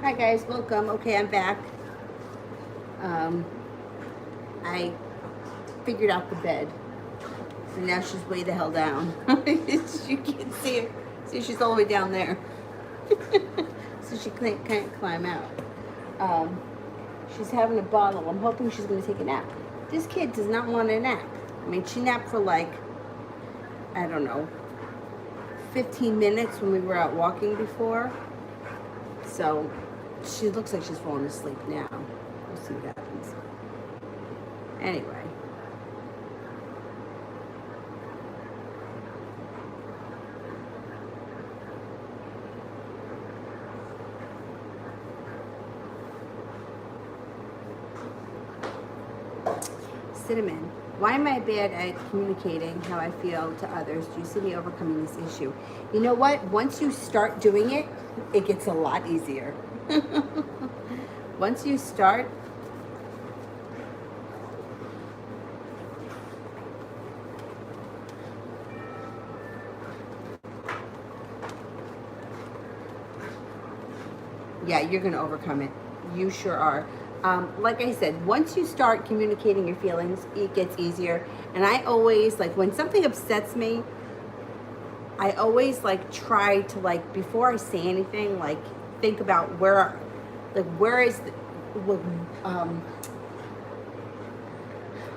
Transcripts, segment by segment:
Hi guys, welcome. Okay, I'm back. Um, I figured out the bed. So now she's way the hell down. You can't see her. See, she's all the way down there. So she can't climb out. Um, she's having a bottle. I'm hoping she's going to take a nap. This kid does not want a nap. I mean, she napped for like, I don't know, 15 minutes when we were out walking before. So she looks like she's falling asleep now. We'll see what happens. Anyway. Cinnamon. Why am I bad at communicating how I feel to others? Do you see me overcoming this issue? You know what? Once you start doing it, it gets a lot easier. Once you start, yeah, you're going to overcome it. You sure are. Like I said, once you start communicating your feelings, it gets easier. And I always, like, when something upsets me, I always, like, try to, like, before I say anything, like, think about where is, um,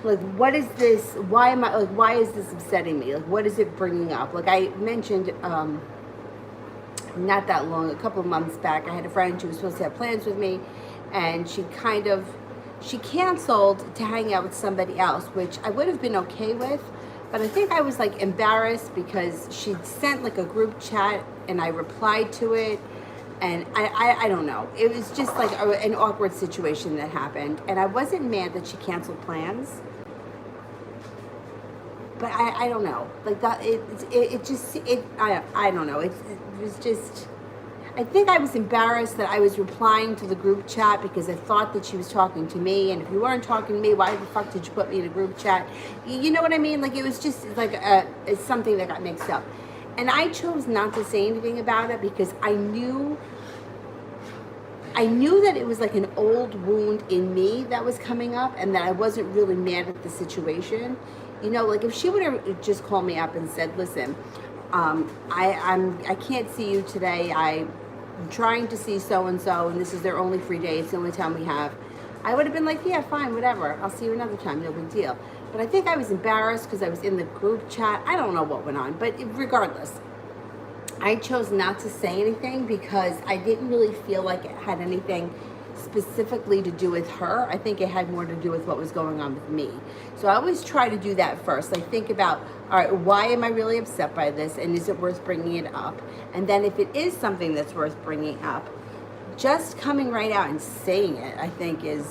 like, what is this, why is this upsetting me? Like, what is it bringing up? Like, I mentioned, not that long, a couple of months back, I had a friend who was supposed to have plans with me, and she canceled to hang out with somebody else, which I would have been okay with, but I think I was like embarrassed because she'd sent like a group chat and I replied to it, and I don't know. It was just like an awkward situation that happened, and I wasn't mad that she canceled plans, but I don't know, like that I don't know, it was just, I think I was embarrassed that I was replying to the group chat because I thought that she was talking to me, and if you weren't talking to me, why the fuck did you put me in a group chat? You know what I mean? Like, it was just like it's something that got mixed up, and I chose not to say anything about it because I knew that it was like an old wound in me that was coming up, and that I wasn't really mad at the situation. You know, like if she would have just called me up and said, "Listen, I can't see you today. I'm trying to see so and so, and this is their only free day. It's the only time we have." I would have been like, "Yeah, fine, whatever. I'll see you another time. No big deal." But I think I was embarrassed because I was in the group chat. I don't know what went on, but regardless, I chose not to say anything because I didn't really feel like it had anything specifically to do with her. I think it had more to do with what was going on with me. So I always try to do that first. Like, think about, all right, why am I really upset by this, and is it worth bringing it up? And then if it is something that's worth bringing up, just coming right out and saying it, I think is,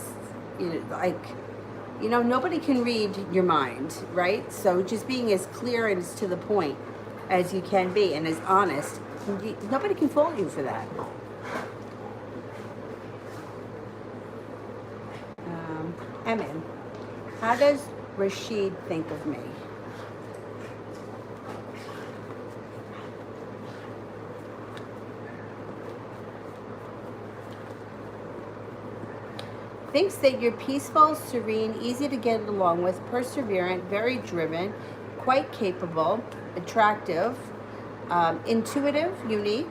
nobody can read your mind, right? So just being as clear and as to the point as you can be and as honest, nobody can fault you for that. Emin, how does Rashid think of me? Thinks that you're peaceful, serene, easy to get along with, perseverant, very driven, quite capable, attractive, intuitive, unique.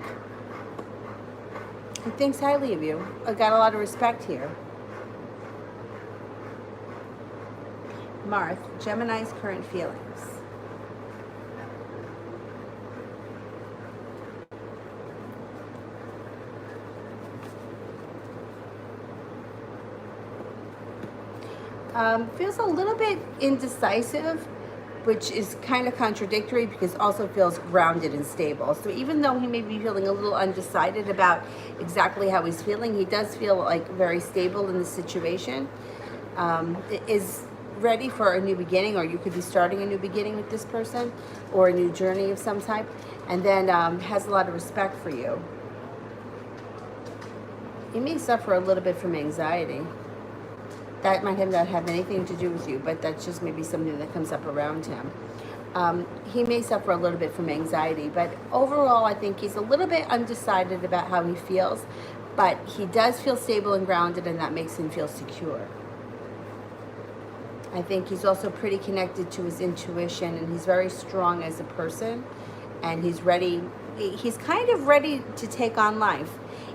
He thinks highly of you. I got a lot of respect here. Marth, Gemini's current feelings. Feels a little bit indecisive, which is kind of contradictory because also feels grounded and stable. So even though he may be feeling a little undecided about exactly how he's feeling, he does feel like very stable in the situation. Is ready for a new beginning, or you could be starting a new beginning with this person, or a new journey of some type, and then has a lot of respect for you. He may suffer a little bit from anxiety. That might not have anything to do with you, but that's just maybe something that comes up around him. He may suffer a little bit from anxiety, but overall I think he's a little bit undecided about how he feels, But he does feel stable and grounded, and that makes him feel secure. I think he's also pretty connected to his intuition, and he's very strong as a person, and he's ready. He's kind of ready to take on life,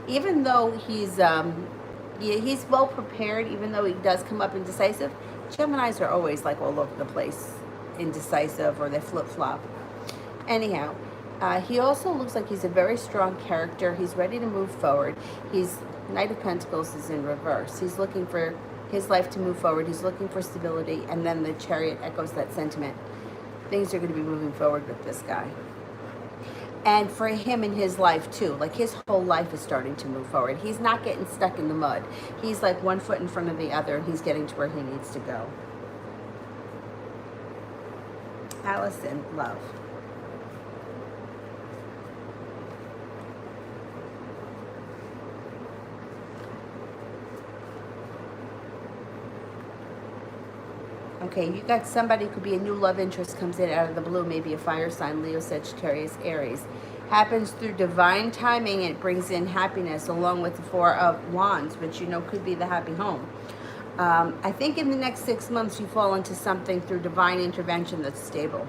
even though he's well prepared. Even though he does come up indecisive, Geminis are always like all over the place, indecisive, or they flip flop. Anyhow, he also looks like he's a very strong character. He's ready to move forward. He's Knight of Pentacles is in reverse. He's looking for his life to move forward. He's looking for stability, and then the Chariot echoes that sentiment. Things are going to be moving forward with this guy. And for him in his life too, like his whole life is starting to move forward. He's not getting stuck in the mud. He's like one foot in front of the other, and he's getting to where he needs to go. Allison, love. Okay, you got somebody, could be a new love interest, comes in out of the blue, maybe a fire sign, Leo, Sagittarius, Aries. Happens through divine timing, and it brings in happiness along with the Four of Wands, which you know could be the happy home. I think in the next 6 months you fall into something through divine intervention that's stable.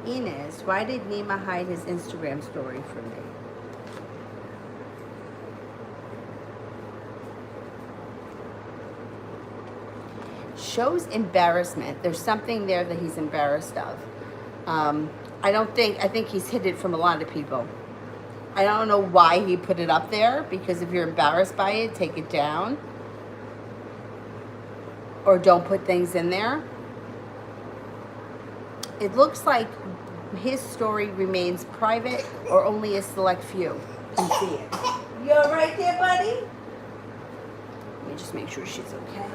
Inez, why did Nima hide his Instagram story from me? Shows embarrassment. There's something there that he's embarrassed of. I think he's hid it from a lot of people. I don't know why he put it up there, because if you're embarrassed by it, take it down. Or don't put things in there. It looks like his story remains private, or only a select few can see it. You all right there, buddy? Let me just make sure she's okay.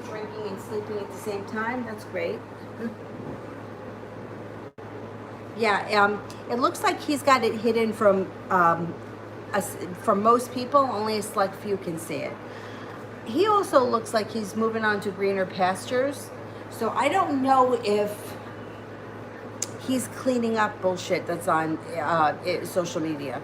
Drinking and sleeping at the same time. That's great. Yeah, it looks like he's got it hidden from most people. Only a select few can see it. He also looks like he's moving on to greener pastures. So I don't know if he's cleaning up bullshit that's on social media.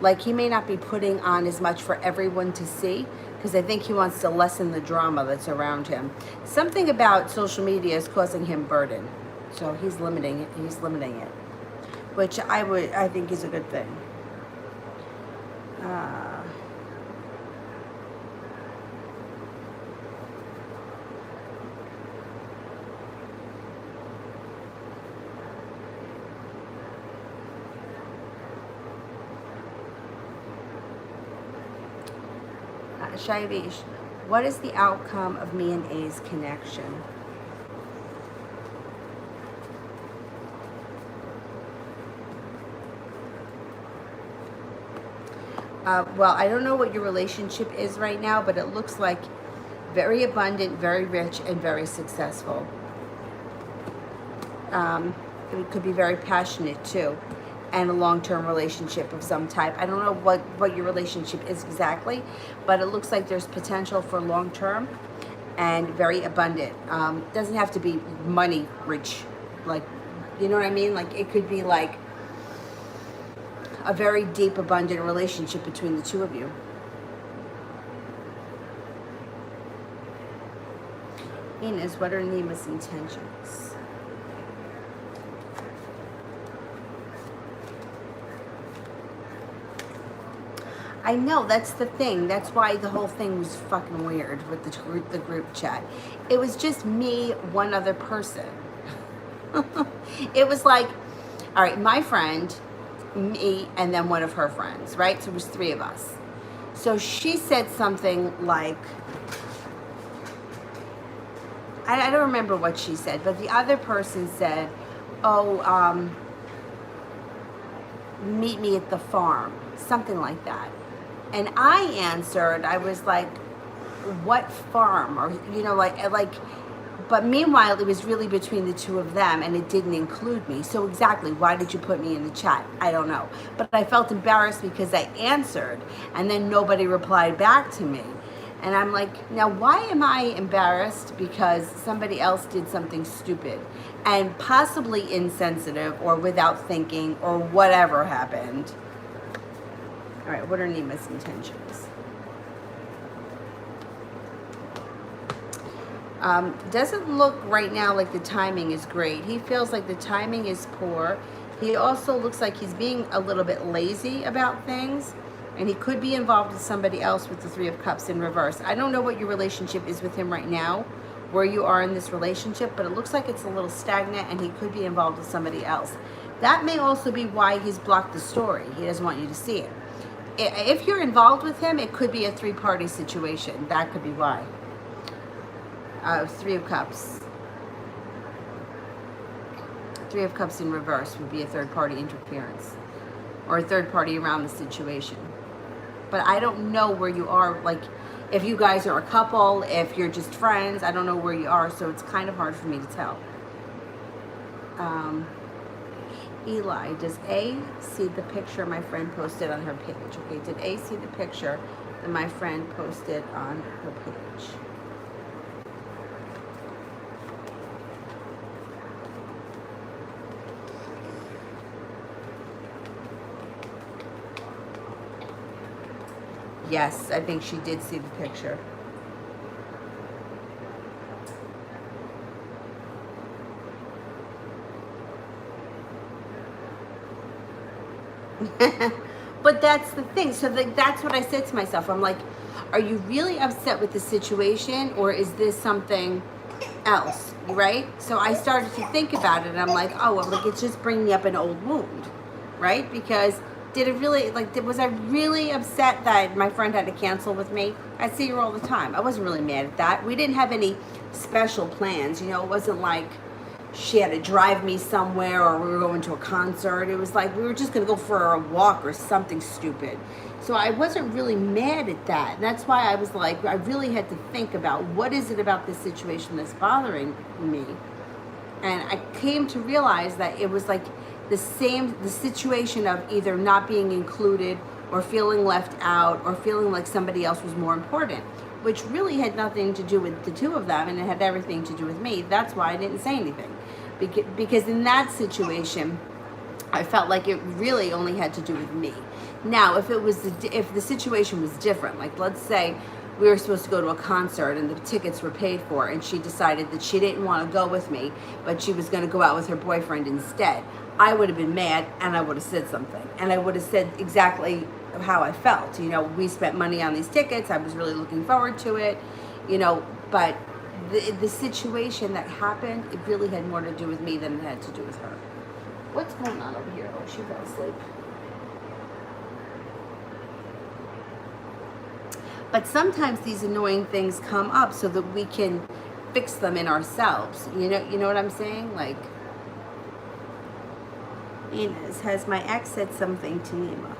Like, he may not be putting on as much for everyone to see, because I think he wants to lessen the drama that's around him. Something about social media is causing him burden, so he's limiting it. Which I think is a good thing. Shaivish, what is the outcome of me and A's connection? Well, I don't know what your relationship is right now, but it looks like very abundant, very rich, and very successful. It could be very passionate too, and a long-term relationship of some type. I don't know what your relationship is exactly, but it looks like there's potential for long-term and very abundant. Doesn't have to be money rich, like, you know what I mean? Like, it could be like a very deep, abundant relationship between the two of you. Ines, what are Nima's intentions? I know, that's the thing. That's why the whole thing was fucking weird with the group chat. It was just me, one other person. It was like, all right, my friend, me, and then one of her friends, right? So it was 3 of us. So she said something like, I don't remember what she said, but the other person said, oh, meet me at the farm, something like that. And I answered, I was like, what farm? Or, you know, like, but meanwhile, it was really between the two of them, and it didn't include me. So exactly, why did you put me in the chat? I don't know. But I felt embarrassed because I answered, and then nobody replied back to me. And I'm like, now why am I embarrassed because somebody else did something stupid and possibly insensitive or without thinking or whatever happened? All right, what are Nima's intentions? Doesn't look right now like the timing is great. He feels like the timing is poor. He also looks like he's being a little bit lazy about things, and he could be involved with somebody else with the Three of Cups in reverse. I don't know what your relationship is with him right now, where you are in this relationship, but it looks like it's a little stagnant and he could be involved with somebody else. That may also be why he's blocked the story. He doesn't want you to see it. If you're involved with him, it could be a three-party situation. That could be why. Three of Cups. Three of Cups in reverse would be a third-party interference or a third party around the situation. But I don't know where you are, like if you guys are a couple, if you're just friends, I don't know where you are, so it's kind of hard for me to tell. Eli, does A see the picture my friend posted on her page? Okay, did A see the picture that my friend posted on her page? Yes, I think she did see the picture. But that's the thing. So that's what I said to myself. I'm like, are you really upset with the situation, or is this something else, right? So I started to think about it, and I'm like, oh, well, like it's just bringing up an old wound, right? Because did it really, like, was I really upset that my friend had to cancel with me? I see her all the time. I wasn't really mad at that. We didn't have any special plans, you know. It wasn't like she had to drive me somewhere or we were going to a concert. It was like we were just going to go for a walk or something stupid. So I wasn't really mad at that. And that's why I was like, I really had to think about what is it about this situation that's bothering me. And I came to realize that it was like the situation of either not being included or feeling left out or feeling like somebody else was more important, which really had nothing to do with the two of them, and it had everything to do with me. That's why I didn't say anything. Because in that situation, I felt like it really only had to do with me. Now, if the situation was different, like let's say we were supposed to go to a concert and the tickets were paid for, and she decided that she didn't want to go with me, but she was going to go out with her boyfriend instead, I would have been mad, and I would have said something, and I would have said exactly how I felt. You know, we spent money on these tickets. I was really looking forward to it, you know, but the situation that happened, it really had more to do with me than it had to do with her. What's going on over here? Oh, she fell asleep. But sometimes these annoying things come up so that we can fix them in ourselves. You know what I'm saying? Like, Inez, has my ex said something to Nima?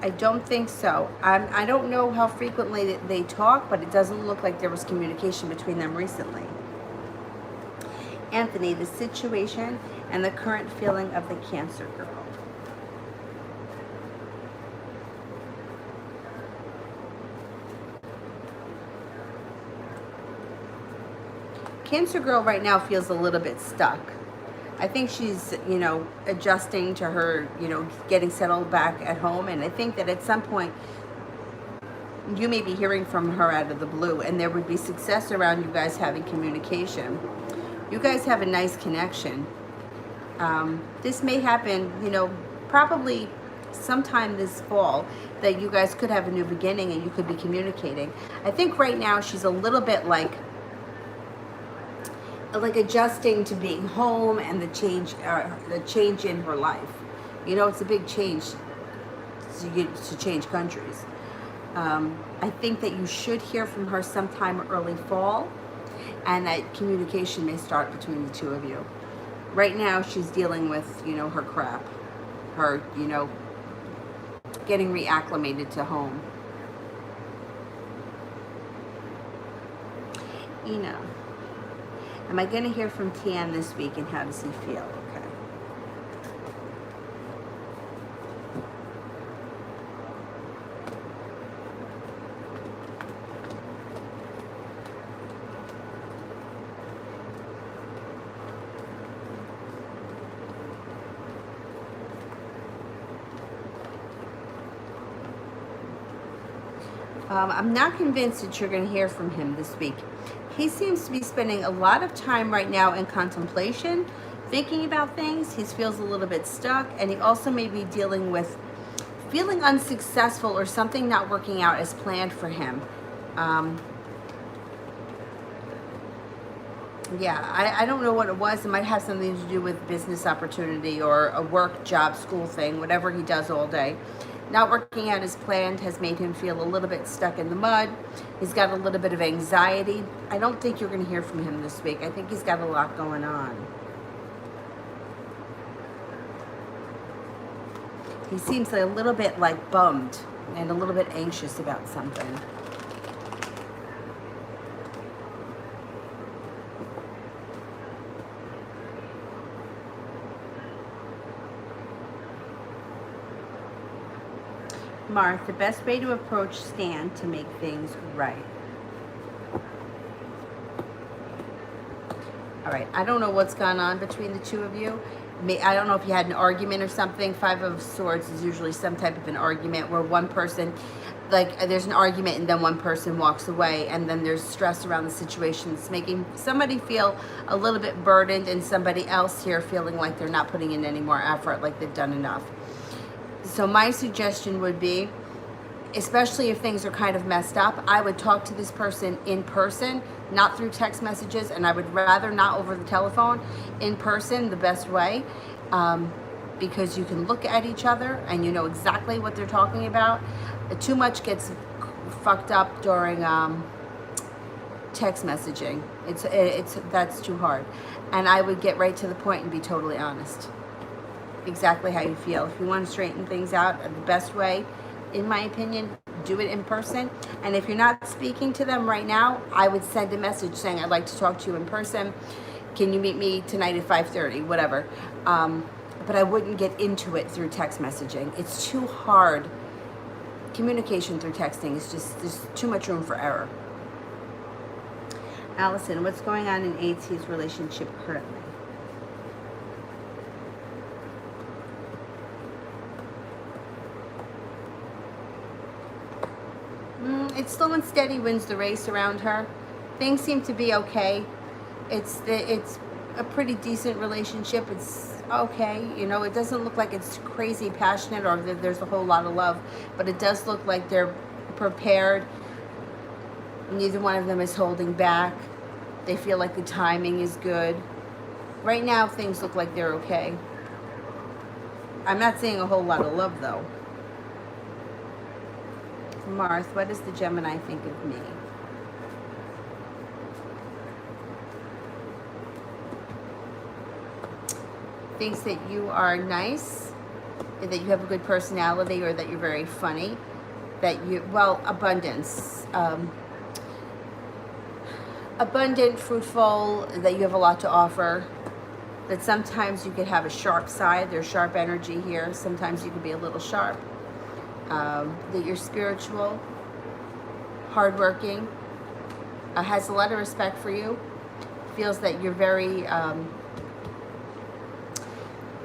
I don't think so. I don't know how frequently they talk, but it doesn't look like there was communication between them recently. Anthony, the situation and the current feeling of the Cancer girl. Cancer girl right now feels a little bit stuck. I think she's, you know, adjusting to her, you know, getting settled back at home. And I think that at some point you may be hearing from her out of the blue, and there would be success around you guys having communication. You guys have a nice connection. This may happen, you know, probably sometime this fall, that you guys could have a new beginning and you could be communicating. I think right now she's a little bit like adjusting to being home and the change in her life. You know, it's a big change to change countries. I think that you should hear from her sometime early fall, and that communication may start between the two of you. Right now, she's dealing with, you know, her crap, her, you know, getting reacclimated to home. Ina. Am I going to hear from Tian this week, and how does he feel? Okay. I'm not convinced that you're going to hear from him this week. He seems to be spending a lot of time right now in contemplation, thinking about things. He feels a little bit stuck, and he also may be dealing with feeling unsuccessful or something not working out as planned for him. Yeah, I don't know what it was. It might have something to do with business opportunity or a work, job, school thing, whatever he does all day. Not working out as planned has made him feel a little bit stuck in the mud. He's got a little bit of anxiety. I don't think you're going to hear from him this week. I think he's got a lot going on. He seems a little bit like bummed and a little bit anxious about something. Marth, the best way to approach Stan to make things right. All right, I don't know what's gone on between the two of you. I don't know if you had an argument or something. Five of Swords is usually some type of an argument where one person, like there's an argument and then one person walks away, and then there's stress around the situation. It's making somebody feel a little bit burdened and somebody else here feeling like they're not putting in any more effort, like they've done enough. So my suggestion would be, especially if things are kind of messed up, I would talk to this person in person, not through text messages, and I would rather not over the telephone, in person, the best way, because you can look at each other and you know exactly what they're talking about. Too much gets fucked up during text messaging. That's too hard. And I would get right to the point and be totally honest. Exactly how you feel. If you want to straighten things out, the best way, in my opinion, do it in person. And if you're not speaking to them right now, I would send a message saying, I'd like to talk to you in person. Can you meet me tonight at 5:30, whatever. But I wouldn't get into it through text messaging. It's too hard. Communication through texting is just, there's too much room for error. Allison, what's going on in AT's relationship currently? It's slow and steady wins the race around her. Things seem to be okay. It's a pretty decent relationship. It's okay. You know, it doesn't look like it's crazy passionate or that there's a whole lot of love, but it does look like they're prepared. Neither one of them is holding back. They feel like the timing is good. Right now, things look like they're okay. I'm not seeing a whole lot of love, though. Marth, what does the Gemini think of me? Thinks that you are nice, that you have a good personality, or that you're very funny, that you, well, abundance. Abundant, fruitful, that you have a lot to offer, that sometimes you could have a sharp side. There's sharp energy here. Sometimes you could be a little sharp. That you're spiritual, hardworking, has a lot of respect for you, feels that you're very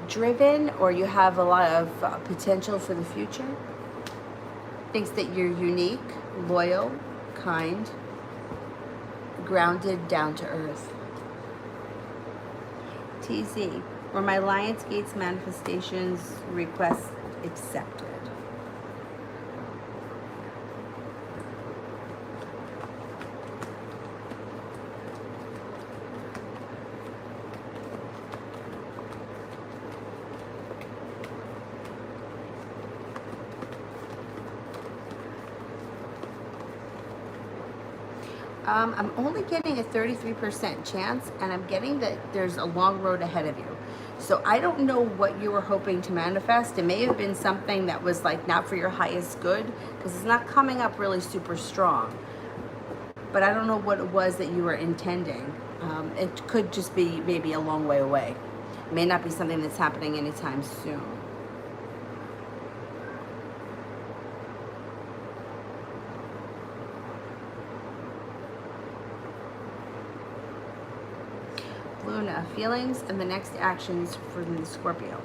driven, or you have a lot of potential for the future, thinks that you're unique, loyal, kind, grounded, down to earth. TZ, were my Lionsgate's manifestations requests accepted? I'm only getting a 33% chance, and I'm getting that there's a long road ahead of you. So I don't know what you were hoping to manifest. It may have been something that was like not for your highest good, because it's not coming up really super strong. but I don't know what it was that you were intending. It could just be maybe a long way away. It may not be something that's happening anytime soon. Luna, feelings and the next actions for the Scorpio.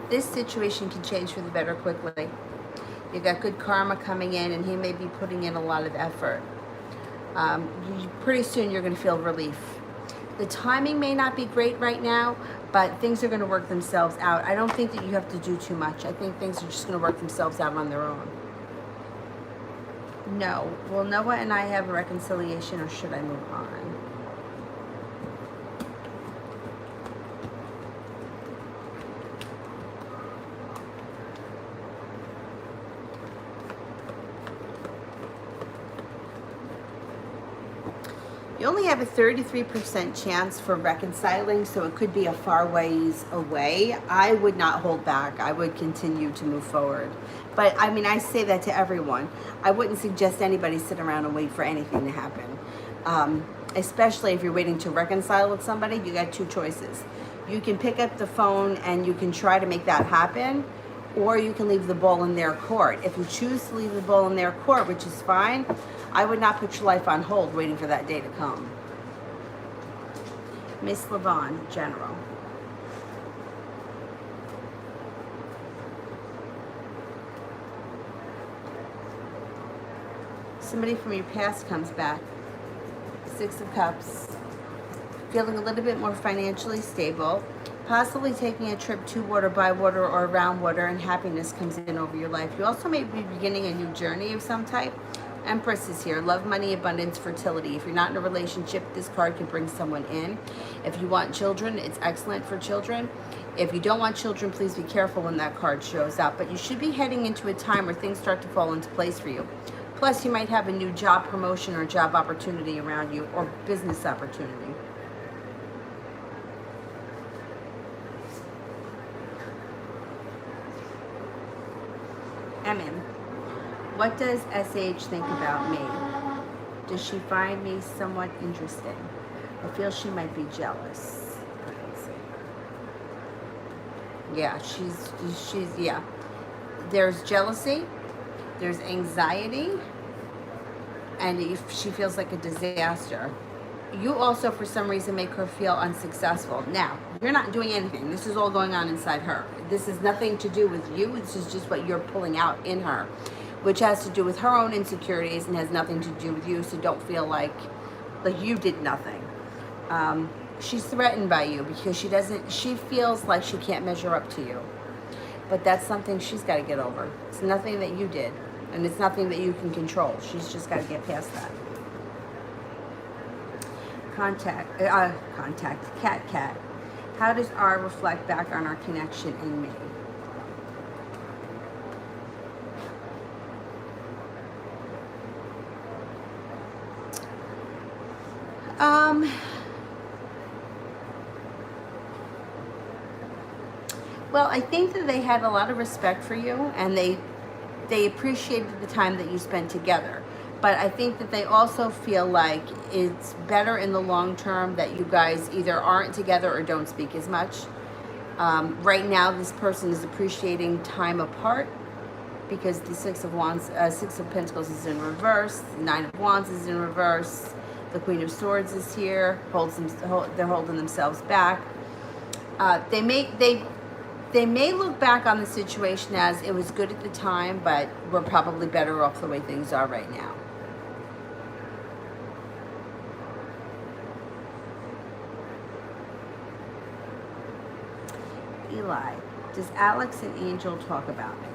This situation can change for the better quickly. You got good karma coming in, and he may be putting in a lot of effort. Pretty soon you're going to feel relief. The timing may not be great right now, but things are going to work themselves out. I don't think that you have to do too much. I think things are just going to work themselves out on their own. No. Will Noah and I have a reconciliation, or should I move on? You only have a 33% chance for reconciling, so it could be a far ways away. I would not hold back. I would continue to move forward. But I mean, I say that to everyone. I wouldn't suggest anybody sit around and wait for anything to happen. Especially if you're waiting to reconcile with somebody, you got two choices. You can pick up the phone and you can try to make that happen, or you can leave the ball in their court. If you choose to leave the ball in their court, which is fine, I would not put your life on hold waiting for that day to come. Miss Levon, General. Somebody from your past comes back. Six of Cups. Feeling a little bit more financially stable. Possibly taking a trip to water, by water, or around water, and happiness comes in over your life. You also may be beginning a new journey of some type. Empress is here. Love, money, abundance, fertility. If you're not in a relationship, this card can bring someone in. If you want children, it's excellent for children. If you don't want children, please be careful when that card shows up. But you should be heading into a time where things start to fall into place for you. Plus, you might have a new job promotion or job opportunity around you, or business opportunity. Emin. What does SH think about me? Does she find me somewhat interesting? I feel she might be jealous. Yeah, yeah. There's jealousy, there's anxiety, and she feels like a disaster. You also, for some reason, make her feel unsuccessful. Now, you're not doing anything. This is all going on inside her. This is nothing to do with you. This is just what you're pulling out in her, which has to do with her own insecurities and has nothing to do with you. So don't feel like you did nothing. She's threatened by you because she feels like she can't measure up to you. But that's something she's got to get over. It's nothing that you did, and it's nothing that you can control. She's just got to get past that. Cat. How does R reflect back on our connection in me? Well, I think that they had a lot of respect for you, and they appreciated the time that you spent together. But I think that they also feel like it's better in the long term that you guys either aren't together or don't speak as much. Right now, this person is appreciating time apart because the Six of Pentacles is in reverse, the Nine of Wands is in reverse, the Queen of Swords is here. They're holding themselves back. They may look back on the situation as it was good at the time, but we're probably better off the way things are right now. Eli, does Alex and Angel talk about me?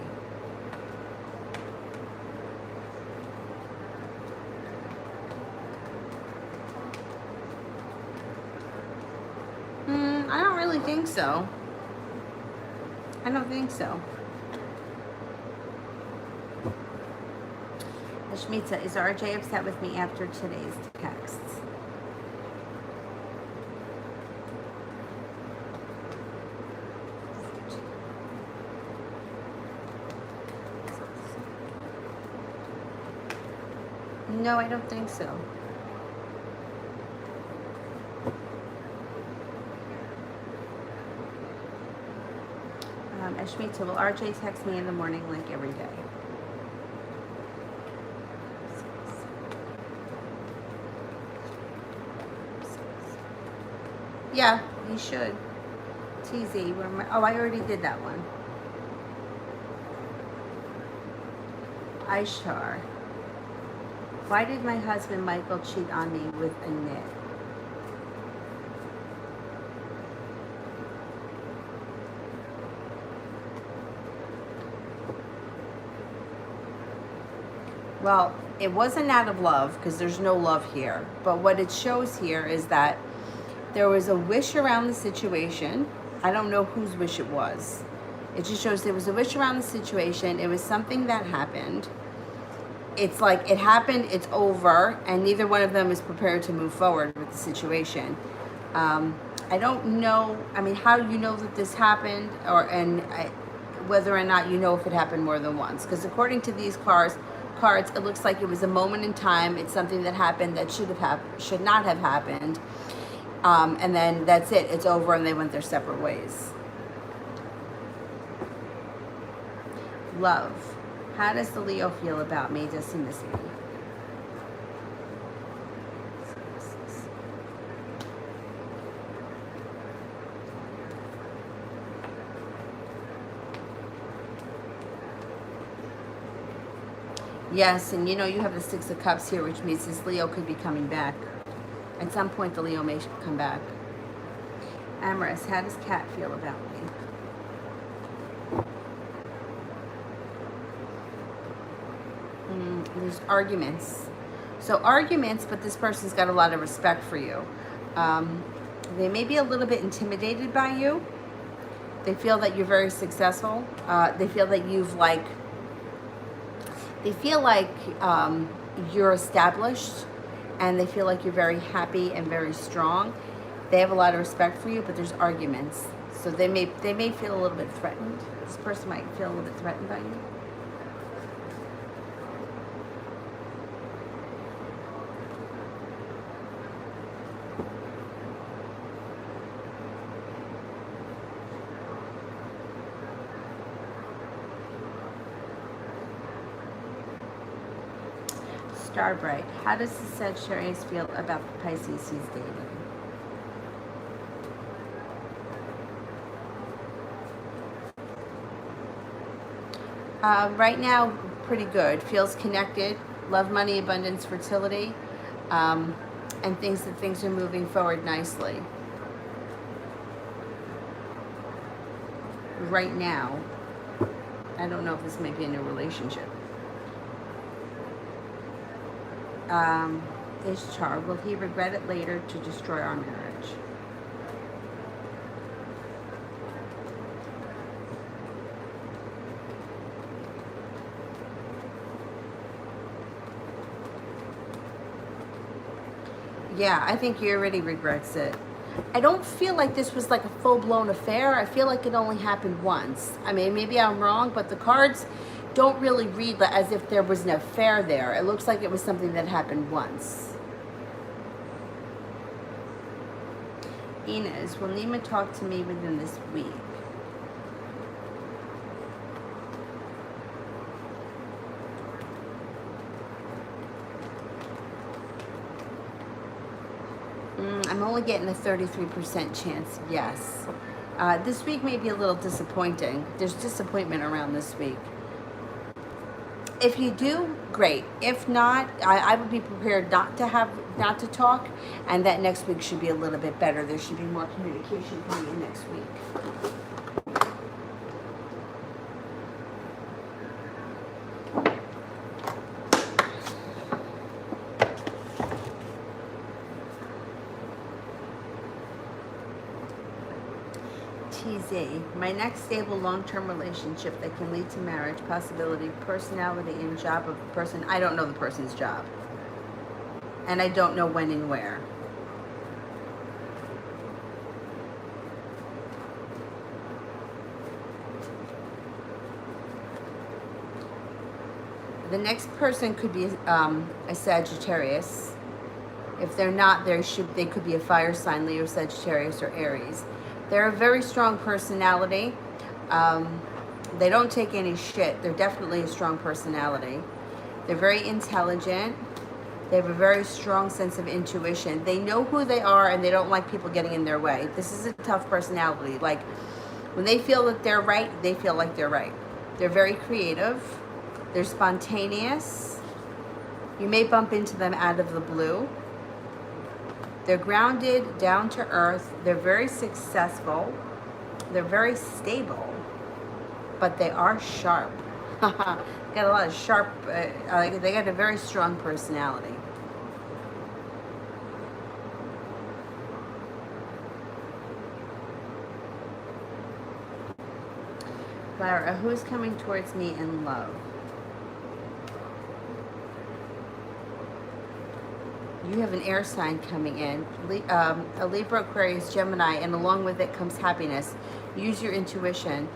I don't really think so. I don't think so. Ashmita, is RJ upset with me after today's texts? No, I don't think so. Ashmita, will RJ text me in the morning like every day? Yeah, he should. TZ, where am I? Oh, I already did that one. Aishar. Why did my husband Michael cheat on me with a knit? Well, it wasn't out of love because there's no love here. But what it shows here is that there was a wish around the situation. I don't know whose wish it was. It just shows there was a wish around the situation. It was something that happened. It's like it happened, it's over, and neither one of them is prepared to move forward with the situation. I don't know, I mean, how do you know that this happened, whether or not you know if it happened more than once? Because according to these cards, it looks like it was a moment in time. It's something that happened that should not have happened. And then that's it. It's over, and they went their separate ways. Love. How does the Leo feel about me? Does he miss me? Yes, and you know you have the Six of Cups here, which means this Leo could be coming back. At some point, the Leo may come back. Amorous, how does Kat feel about me? There's arguments. So arguments, but this person's got a lot of respect for you. They may be a little bit intimidated by you. They feel that you're very successful. They feel that they feel like you're established, and they feel like you're very happy and very strong. They have a lot of respect for you, but there's arguments. So they may feel a little bit threatened. This person might feel a little bit threatened by you. Starbright, how does the Sagittarius feel about the Pisces he's dating? Right now, pretty good. Feels connected. Love, money, abundance, fertility, and things are moving forward nicely. Right now, I don't know if this might be a new relationship. Ishtar, will he regret it later to destroy our marriage? Yeah, I think he already regrets it. I don't feel like this was like a full-blown affair. I feel like it only happened once. I mean, maybe I'm wrong, but the cards don't really read as if there was an affair there. It looks like it was something that happened once. Inez, will Nima talk to me within this week? I'm only getting a 33% chance, yes. This week may be a little disappointing. There's disappointment around this week. If you do, great. If not, I would be prepared not to talk, and that next week should be a little bit better. There should be more communication coming in next week. My next stable long-term relationship that can lead to marriage, possibility, personality, and job of the person. I don't know the person's job. And I don't know when and where. The next person could be a Sagittarius. If they're not, they could be a fire sign, Leo, Sagittarius, or Aries. They're a very strong personality. They don't take any shit. They're definitely a strong personality. They're very intelligent. They have a very strong sense of intuition. They know who they are and they don't like people getting in their way. This is a tough personality. Like, when they feel that they're right, they feel like they're right. They're very creative. They're spontaneous. You may bump into them out of the blue. They're grounded, down to earth. They're very successful. They're very stable, but they are sharp. Got a lot of sharp, they got a very strong personality. Clara, who's coming towards me in love? You have an air sign coming in, a Libra, Aquarius, Gemini, and along with it comes happiness. Use your intuition.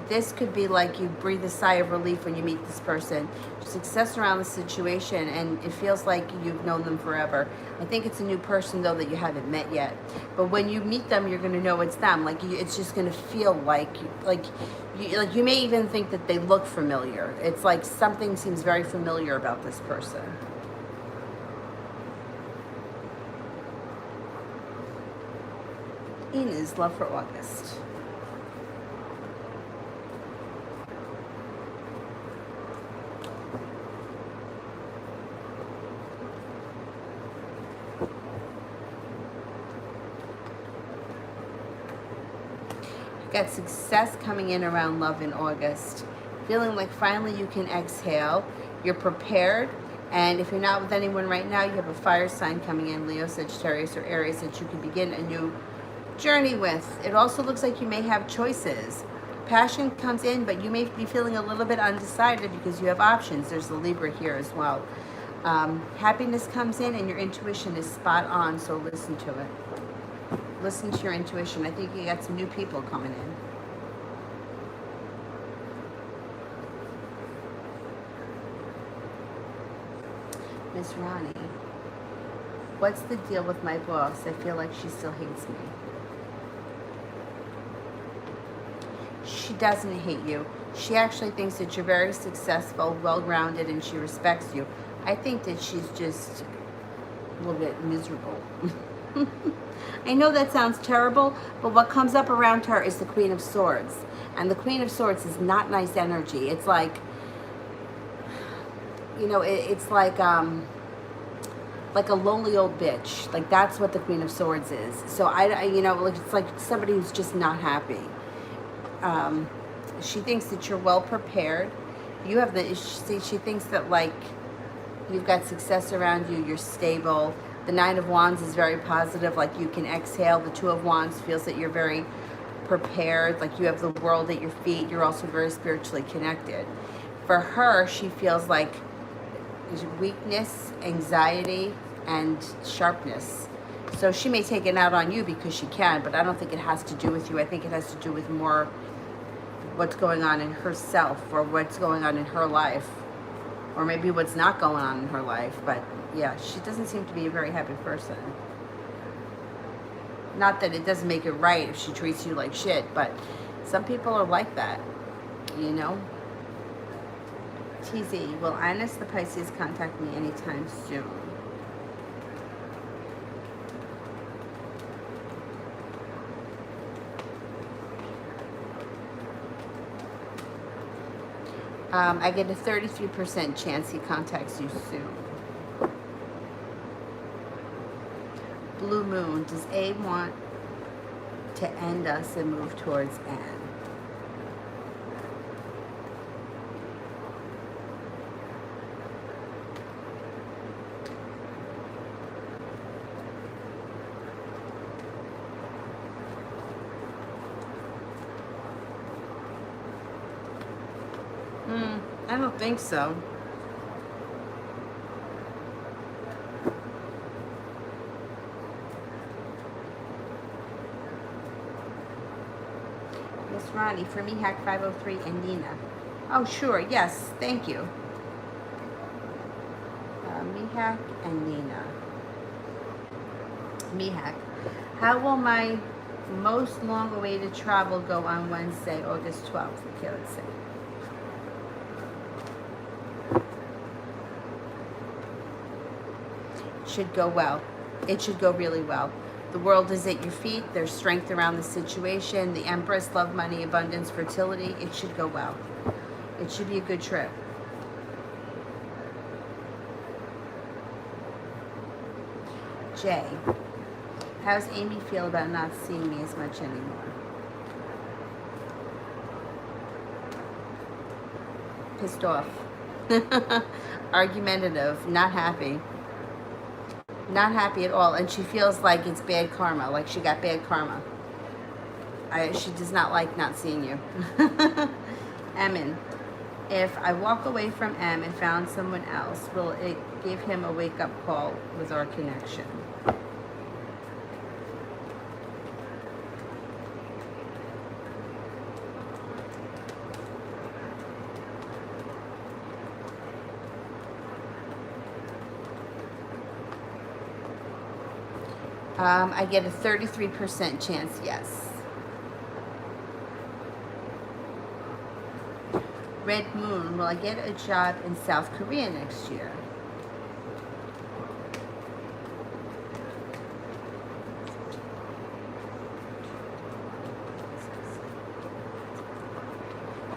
This could be like you breathe a sigh of relief when you meet this person. Success around the situation, and it feels like you've known them forever. I think it's a new person, though, that you haven't met yet. But when you meet them, you're going to know it's them. Like, it's just going to feel like you may even think that they look familiar. It's like something seems very familiar about this person. Ina's love for August. Got success coming in around love in August. Feeling like finally you can exhale. You're prepared. And if you're not with anyone right now, you have a fire sign coming in, Leo, Sagittarius, or Aries, that you can begin a new journey with. It also looks like you may have choices. Passion comes in, but you may be feeling a little bit undecided because you have options. There's the Libra here as well. Happiness comes in and your intuition is spot on, so listen to it. Listen to your intuition. I think you got some new people coming in. Miss Ronnie, what's the deal with my boss? I feel like she still hates me. She doesn't hate you. She actually thinks that you're very successful, well-rounded, and she respects you. I think that she's just a little bit miserable. I know that sounds terrible, but what comes up around her is the Queen of Swords. And the Queen of Swords is not nice energy. It's like, you know, it's like a lonely old bitch. Like, that's what the Queen of Swords is. So you know, like, it's like somebody who's just not happy. She thinks that you're well prepared. You have she thinks that, like, you've got success around you. You're stable. The Nine of Wands is very positive, like you can exhale. The Two of Wands feels that you're very prepared, like you have the world at your feet. You're also very spiritually connected. For her, she feels like weakness, anxiety, and sharpness. So she may take it out on you because she can, but I don't think it has to do with you. I think it has to do with more what's going on in herself, or what's going on in her life, or maybe what's not going on in her life. But yeah, she doesn't seem to be a very happy person. Not that it doesn't make it right if she treats you like shit, but some people are like that, you know? TZ, will Ines the Pisces contact me anytime soon? I get a 33% chance he contacts you soon. Blue Moon, does A want to end us and move towards N? I don't think so. Miss Ronnie, for me, Hack 503 and Nina. Oh, sure. Yes. Thank you. Mihak and Nina. Mihak. How will my most long-awaited travel go on Wednesday, August 12th? Okay, let's see. Should go well. It should go really well. The world is at your feet. There's strength around the situation. The Empress, love, money, abundance, fertility. It should go well. It should be a good trip. Jay, how's Amy feel about not seeing me as much anymore? Pissed off. Argumentative. Not happy. Not happy at all. And she feels like it's bad karma. Like she got bad karma. She does not like not seeing you. Emin, if I walk away from M and found someone else, will it give him a wake-up call with our connection? I get a 33% chance, yes. Red Moon, will I get a job in South Korea next year?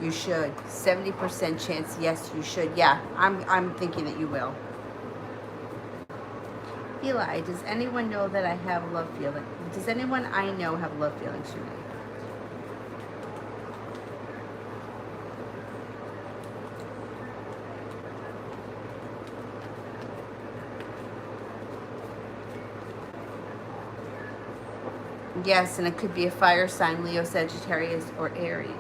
You should. 70% chance, yes, you should. Yeah, I'm thinking that you will. Eli, does anyone know that I have love feelings? Does anyone I know have love feelings for me? Yes, and it could be a fire sign, Leo, Sagittarius, or Aries.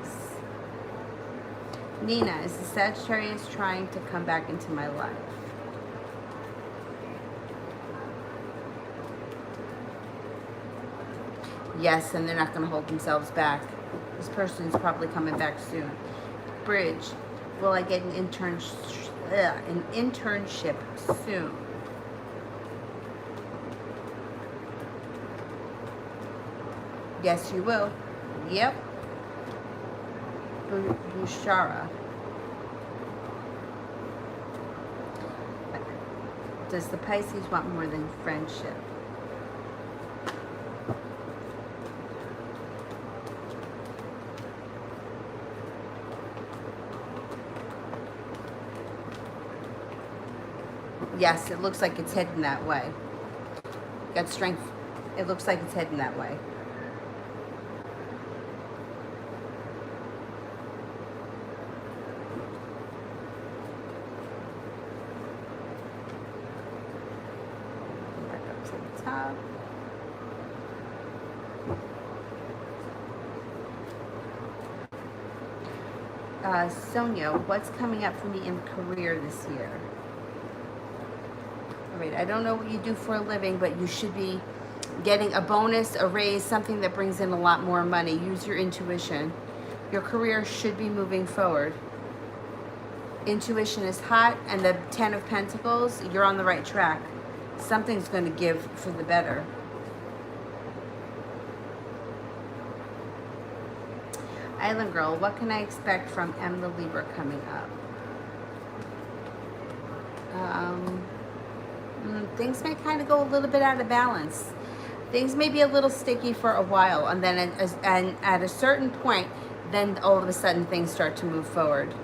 Nina, is the Sagittarius trying to come back into my life? Yes, and they're not going to hold themselves back. This person is probably coming back soon. Bridge, will I get an internship soon? Yes, you will. Yep. Bushara. Does the Pisces want more than friendship? Yes, it looks like it's heading that way. Got strength. It looks like it's heading that way. Back up to the top. Sonia, what's coming up for me in career this year? All right, I don't know what you do for a living, but you should be getting a bonus, a raise, something that brings in a lot more money. Use your intuition. Your career should be moving forward. Intuition is hot, and the 10 of Pentacles, you're on the right track. Something's going to give for the better. Island Girl, what can I expect from M the Libra coming up? Things may kind of go a little bit out of balance. Things may be a little sticky for a while, and then at a certain point, then all of a sudden things start to move forward.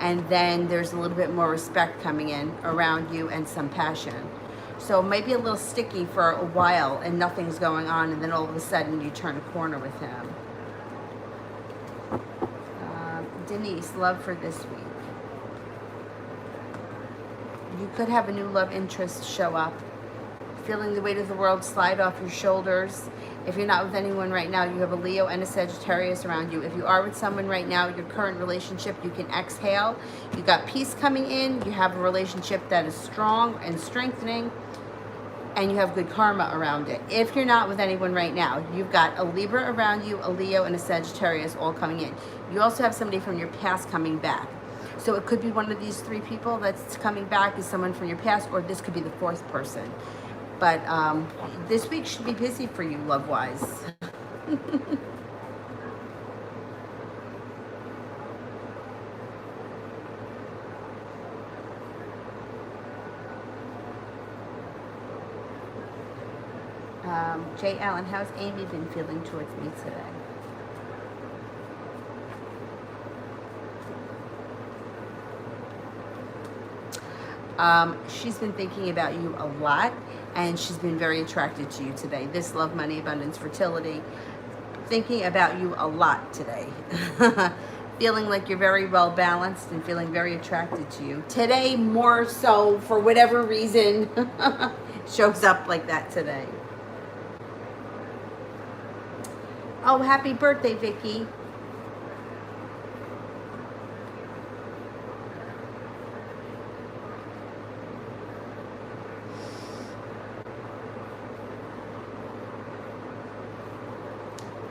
And then there's a little bit more respect coming in around you and some passion. So maybe a little sticky for a while and nothing's going on, and then all of a sudden you turn a corner with him. Denise, love for this week. You could have a new love interest show up. Feeling the weight of the world slide off your shoulders. If you're not with anyone right now, you have a Leo and a Sagittarius around you. If you are with someone right now, your current relationship, you can exhale. You got peace coming in. You have a relationship that is strong and strengthening. And you have good karma around it. If you're not with anyone right now, you've got a Libra around you, a Leo, and a Sagittarius all coming in. You also have somebody from your past coming back. So it could be one of these three people that's coming back is someone from your past, or this could be the fourth person. But this week should be busy for you, love-wise. Jay Allen, how's Amy been feeling towards me today? She's been thinking about you a lot, and she's been very attracted to you today. This love, money, abundance, fertility, thinking about you a lot today. Feeling like you're very well balanced and feeling very attracted to you. Today, more so, for whatever reason, shows up like that today. Oh, happy birthday, Vicky.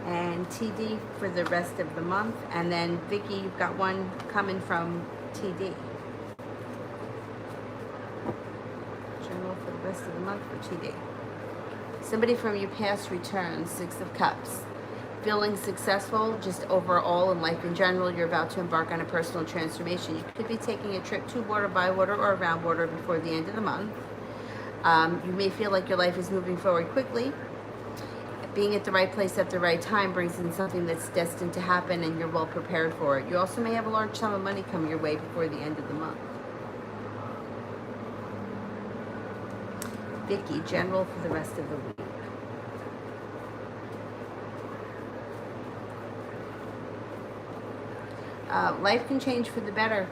And TD for the rest of the month. And then Vicky, you've got one coming from TD. General for the rest of the month for TD. Somebody from your past returns, 6 of Cups. Feeling successful just overall in life in general. You're about to embark on a personal transformation. You could be taking a trip to water, by water, or around water before the end of the month. You may feel like your life is moving forward quickly. Being at the right place at the right time brings in something that's destined to happen, and you're well prepared for it. You also may have a large sum of money coming your way before the end of the month. Vicky, general for the rest of the week. Life can change for the better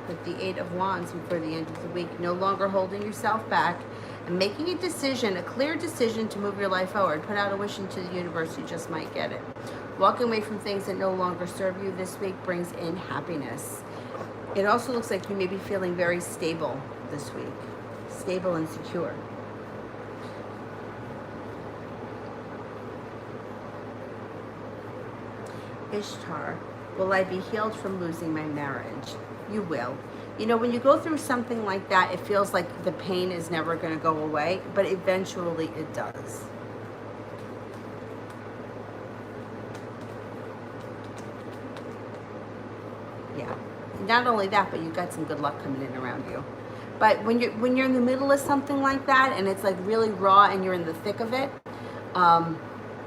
with the 8 of Wands before the end of the week. No longer holding yourself back and making a decision, a clear decision to move your life forward. Put out a wish into the universe, you just might get it. Walking away from things that no longer serve you this week brings in happiness. It also looks like you may be feeling very stable this week. Stable and secure. Ishtar, will I be healed from losing my marriage? You will. You know, when you go through something like that, it feels like the pain is never going to go away, but eventually it does. Yeah. Not only that, but you've got some good luck coming in around you. But when you're in the middle of something like that, and it's like really raw, and you're in the thick of it,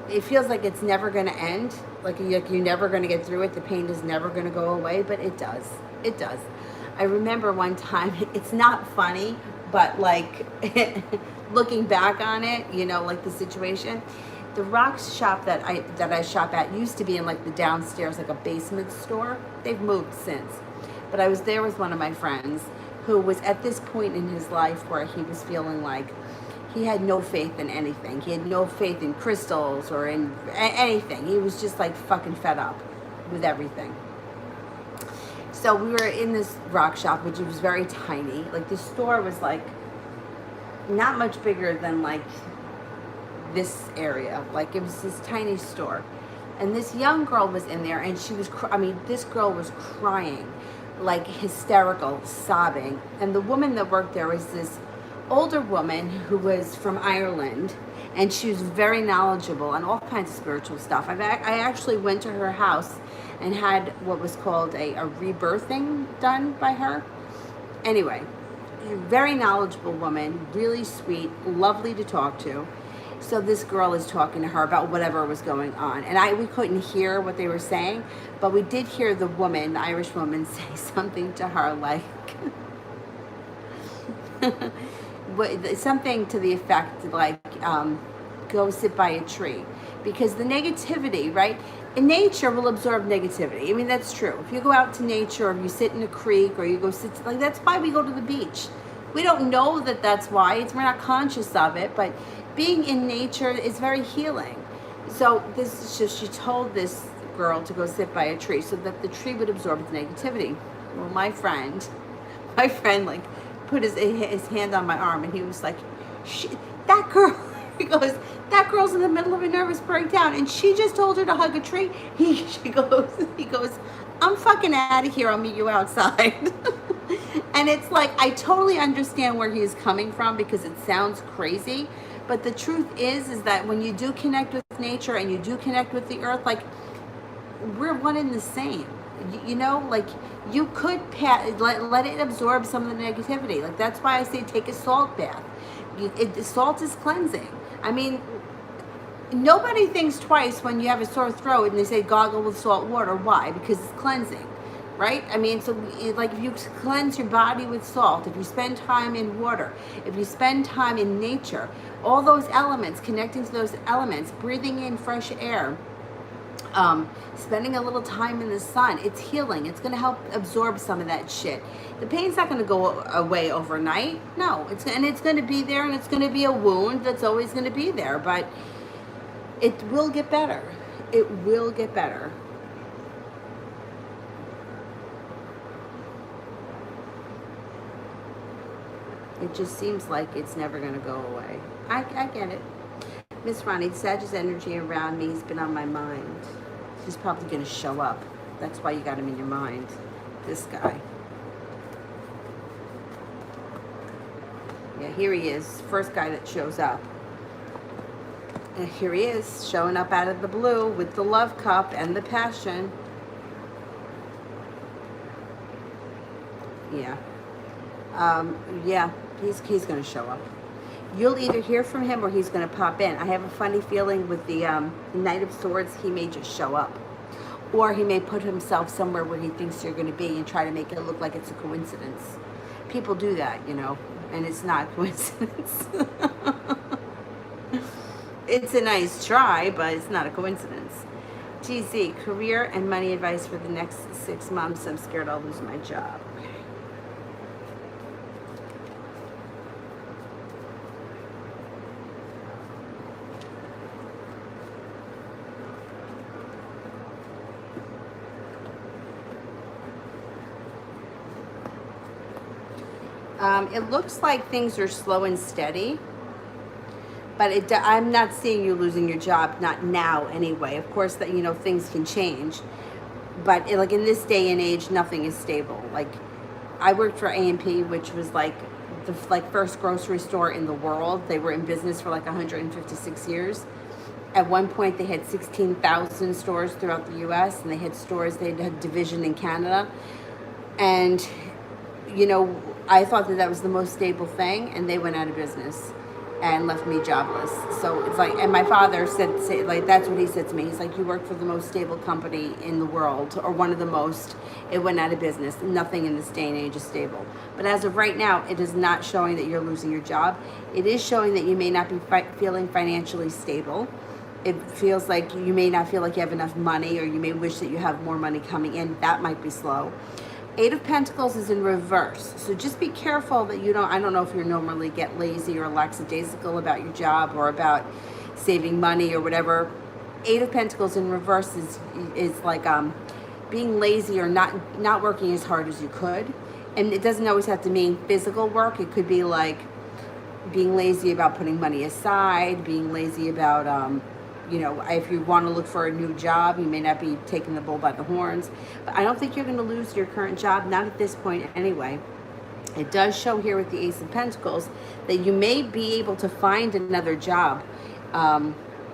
it feels like it's never going to end. Like you're never going to get through it. The pain is never going to go away, but it does. It does. I remember one time, it's not funny, but like looking back on it, you know, like the situation, the rock shop that I shop at used to be in like the downstairs, like a basement store. They've moved since. But I was there with one of my friends who was at this point in his life where he was feeling like he had no faith in anything. He had no faith in crystals or in anything. He was just like fucking fed up with everything. So we were in this rock shop, which was very tiny. Like the store was like not much bigger than like this area. Like it was this tiny store. And this young girl was in there, and she was, this girl was crying, like hysterical, sobbing. And the woman that worked there was this older woman who was from Ireland, and she was very knowledgeable on all kinds of spiritual stuff. I actually went to her house and had what was called a rebirthing done by her. Anyway, a very knowledgeable woman, really sweet, lovely to talk to. So this girl is talking to her about whatever was going on. And we couldn't hear what they were saying, but we did hear the woman, the Irish woman, say something to her like, something to the effect like, go sit by a tree. Because the negativity, right? In nature will absorb negativity. I mean, that's true. If you go out to nature, or if you sit in a creek, or you go sit, like that's why we go to the beach. We don't know that that's why. We're not conscious of it, but being in nature is very healing. So this is just, she told this girl to go sit by a tree so that the tree would absorb the negativity. Well, my friend like put his hand on my arm, and he was like, that girl He goes, that girl's in the middle of a nervous breakdown and she just told her to hug a tree. He goes, I'm fucking out of here. I'll meet you outside. And it's like, I totally understand where he's coming from because it sounds crazy. But the truth is that when you do connect with nature and you do connect with the earth, like, we're one and the same. You know, like, you could let it absorb some of the negativity. Like, that's why I say take a salt bath. Salt is cleansing. I mean, nobody thinks twice when you have a sore throat and they say gargle with salt water. Why? Because it's cleansing, right? I mean, so like if you cleanse your body with salt, if you spend time in water, if you spend time in nature, all those elements, connecting to those elements, breathing in fresh air, spending a little time in the sun, it's healing. It's going to help absorb some of that shit. The pain's not going to go away overnight. No, it's going to be there, and it's going to be a wound that's always going to be there, but it will get better. It will get better. It just seems like it's never going to go away. I get it. Miss Ronnie, Sagittarius energy around me has been on my mind. He's probably going to show up. That's why you got him in your mind. This guy. Yeah, here he is. First guy that shows up. And here he is, showing up out of the blue with the love cup and the passion. Yeah. Yeah, he's going to show up. You'll either hear from him or he's going to pop in. I have a funny feeling with the Knight of Swords, he may just show up. Or he may put himself somewhere where he thinks you're going to be and try to make it look like it's a coincidence. People do that, you know, and it's not a coincidence. It's a nice try, but it's not a coincidence. GZ, career and money advice for the next 6 months. I'm scared I'll lose my job. It looks like things are slow and steady, but I'm not seeing you losing your job, not now anyway. Of course, that, you know, things can change, but like in this day and age, nothing is stable. Like, I worked for A&P, which was like the first grocery store in the world. They were in business for like 156 years. At one point, they had 16,000 stores throughout the U.S., and they had a division in Canada, and you know, I thought that was the most stable thing, and they went out of business and left me jobless. So it's like, and my father said like, that's what he said to me. He's like, you work for the most stable company in the world, or one of the most. It went out of business. Nothing in this day and age is stable. But as of right now, it is not showing that you're losing your job. It is showing that you may not be feeling financially stable. It feels like you may not feel like you have enough money, or you may wish that you have more money coming in. That might be slow. 8 of Pentacles is in reverse. So just be careful that you don't, I don't know if you normally get lazy or lackadaisical about your job or about saving money or whatever. 8 of Pentacles in reverse is like being lazy or not working as hard as you could. And it doesn't always have to mean physical work. It could be like being lazy about putting money aside, being lazy about, you know, if you want to look for a new job, you may not be taking the bull by the horns. But I don't think you're going to lose your current job, not at this point anyway. It does show here with the Ace of Pentacles that you may be able to find another job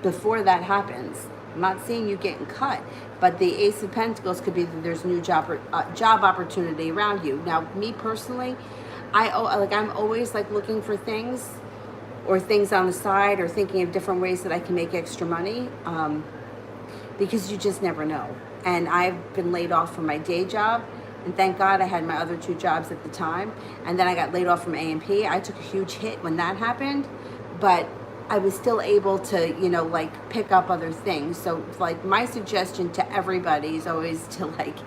before that happens. I'm not seeing you getting cut, but the Ace of Pentacles could be that there's new job opportunity around you. Now, me personally, I'm always like looking for things, or things on the side, or thinking of different ways that I can make extra money, because you just never know. And I've been laid off from my day job, and thank God I had my other 2 jobs at the time, and then I got laid off from A&P. I took a huge hit when that happened, but I was still able to, you know, like pick up other things. So like my suggestion to everybody is always to like,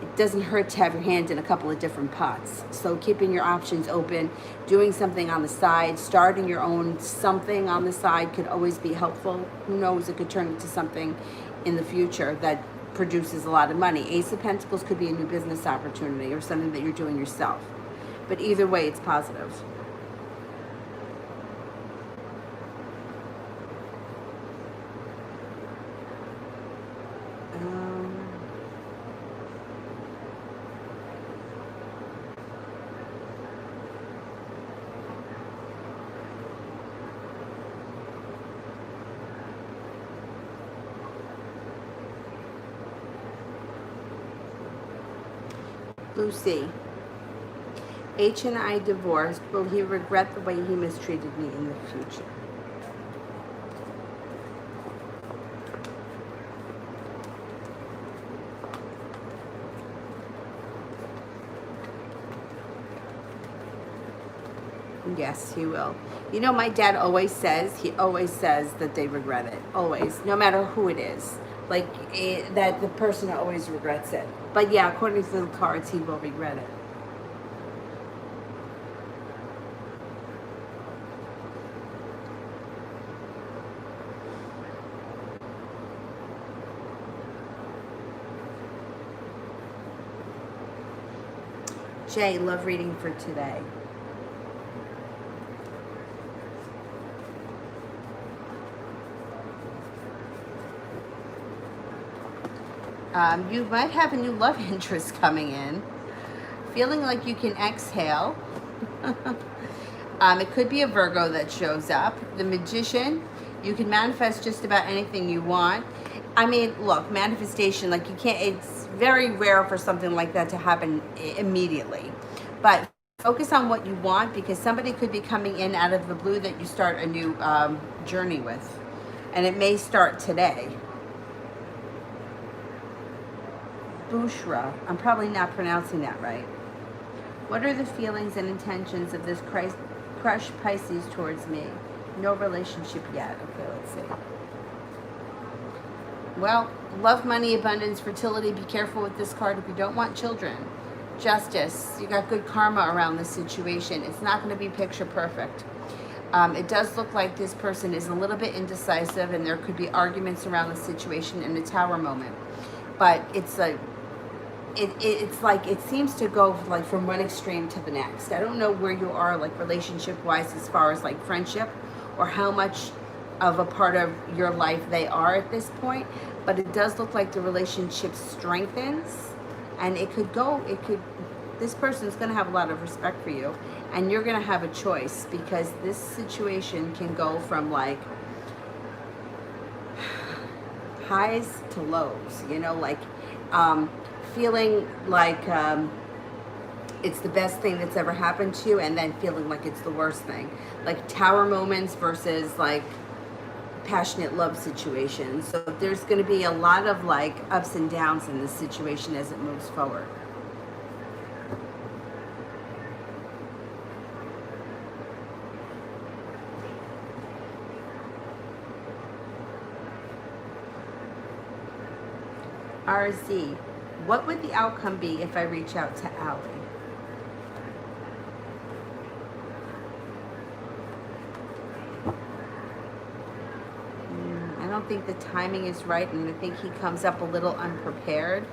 it doesn't hurt to have your hand in a couple of different pots. So keeping your options open, doing something on the side, starting your own something on the side could always be helpful. Who knows, it could turn into something in the future that produces a lot of money. Ace of Pentacles could be a new business opportunity or something that you're doing yourself. But either way, it's positive. Lucy, H and I divorced. Will he regret the way he mistreated me in the future? Yes, he will. You know, my dad he always says that they regret it. Always. No matter who it is. Like, that the person always regrets it. But yeah, according to the cards, he will regret it. Jay, love reading for today. You might have a new love interest coming in. Feeling like you can exhale. It could be a Virgo that shows up. The Magician. You can manifest just about anything you want. I mean, look, manifestation, like you can't, it's very rare for something like that to happen immediately. But focus on what you want, because somebody could be coming in out of the blue that you start a new journey with. And it may start today. Bushra. I'm probably not pronouncing that right. What are the feelings and intentions of this crush Pisces towards me? No relationship yet. Okay, let's see. Well, love, money, abundance, fertility. Be careful with this card if you don't want children. Justice. You got good karma around this situation. It's not going to be picture perfect. It does look like this person is a little bit indecisive, and there could be arguments around the situation in a tower moment. But it's like it seems to go like from one extreme to the next. I don't know where you are like relationship wise as far as like friendship, or how much of a part of your life they are at this point, but it does look like the relationship strengthens, and this person is going to have a lot of respect for you, and you're going to have a choice, because this situation can go from like highs to lows, you know, like feeling like it's the best thing that's ever happened to you, and then feeling like it's the worst thing. Like tower moments versus like passionate love situations. So there's going to be a lot of like ups and downs in this situation as it moves forward. RZ, what would the outcome be if I reach out to Allie? I don't think the timing is right, and I think he comes up a little unprepared.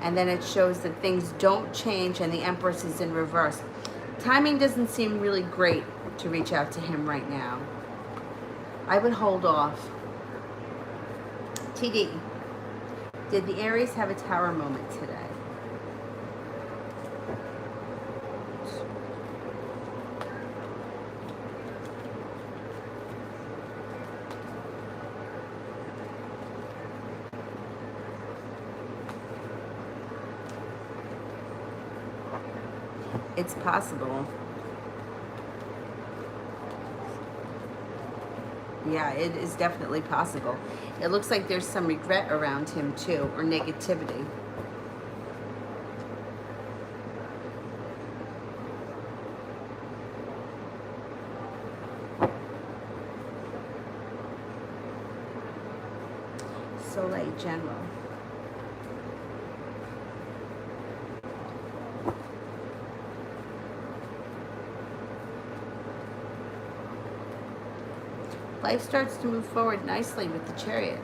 And then it shows that things don't change, and the Empress is in reverse. Timing doesn't seem really great to reach out to him right now. I would hold off. TD, did the Aries have a tower moment today? It's possible. Yeah, it is definitely possible. It looks like there's some regret around him too, or negativity. Soleil General. Life starts to move forward nicely with the Chariot.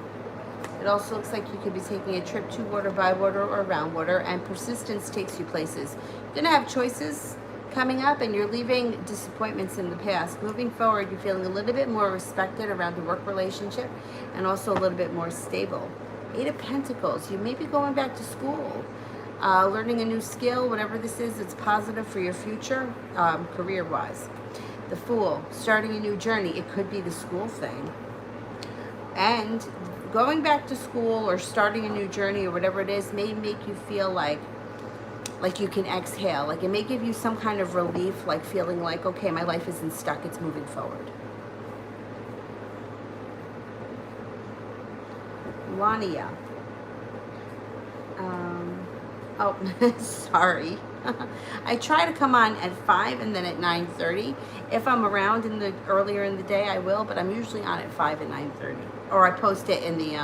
It also looks like you could be taking a trip to water, by water, or around water, and persistence takes you places. You're going to have choices coming up, and you're leaving disappointments in the past. Moving forward, you're feeling a little bit more respected around the work relationship, and also a little bit more stable. 8 of Pentacles. You may be going back to school, learning a new skill, whatever this is. It's positive for your future, career-wise. The Fool, starting a new journey. It could be the school thing. And going back to school or starting a new journey or whatever it is may make you feel like like you can exhale. Like it may give you some kind of relief, like feeling like, okay, my life isn't stuck, it's moving forward. Lania. Oh, sorry. I try to come on at 5 and then at 9:30. If I'm around in the earlier in the day, I will, but I'm usually on at 5 and 9:30. Or I post it in the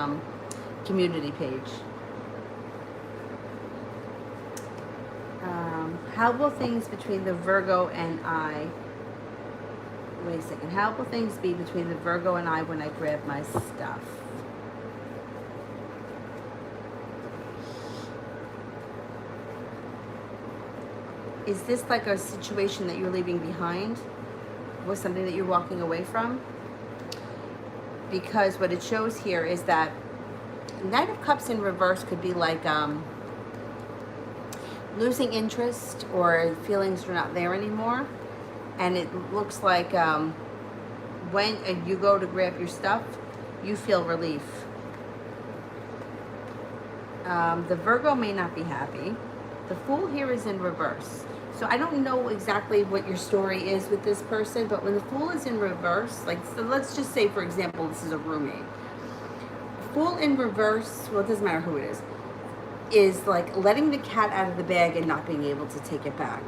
community page. How will things between the Virgo and I, wait a second, how will things be between the Virgo and I when I grab my stuff? Is this like a situation that you're leaving behind? Was something that you're walking away from? Because what it shows here is that Knight of Cups in reverse could be like losing interest, or feelings are not there anymore. And it looks like when you go to grab your stuff, you feel relief. The Virgo may not be happy. The Fool here is in reverse. So I don't know exactly what your story is with this person, but when the Fool is in reverse, like, so let's just say, for example, this is a roommate. Fool in reverse, well, it doesn't matter who it is like letting the cat out of the bag and not being able to take it back.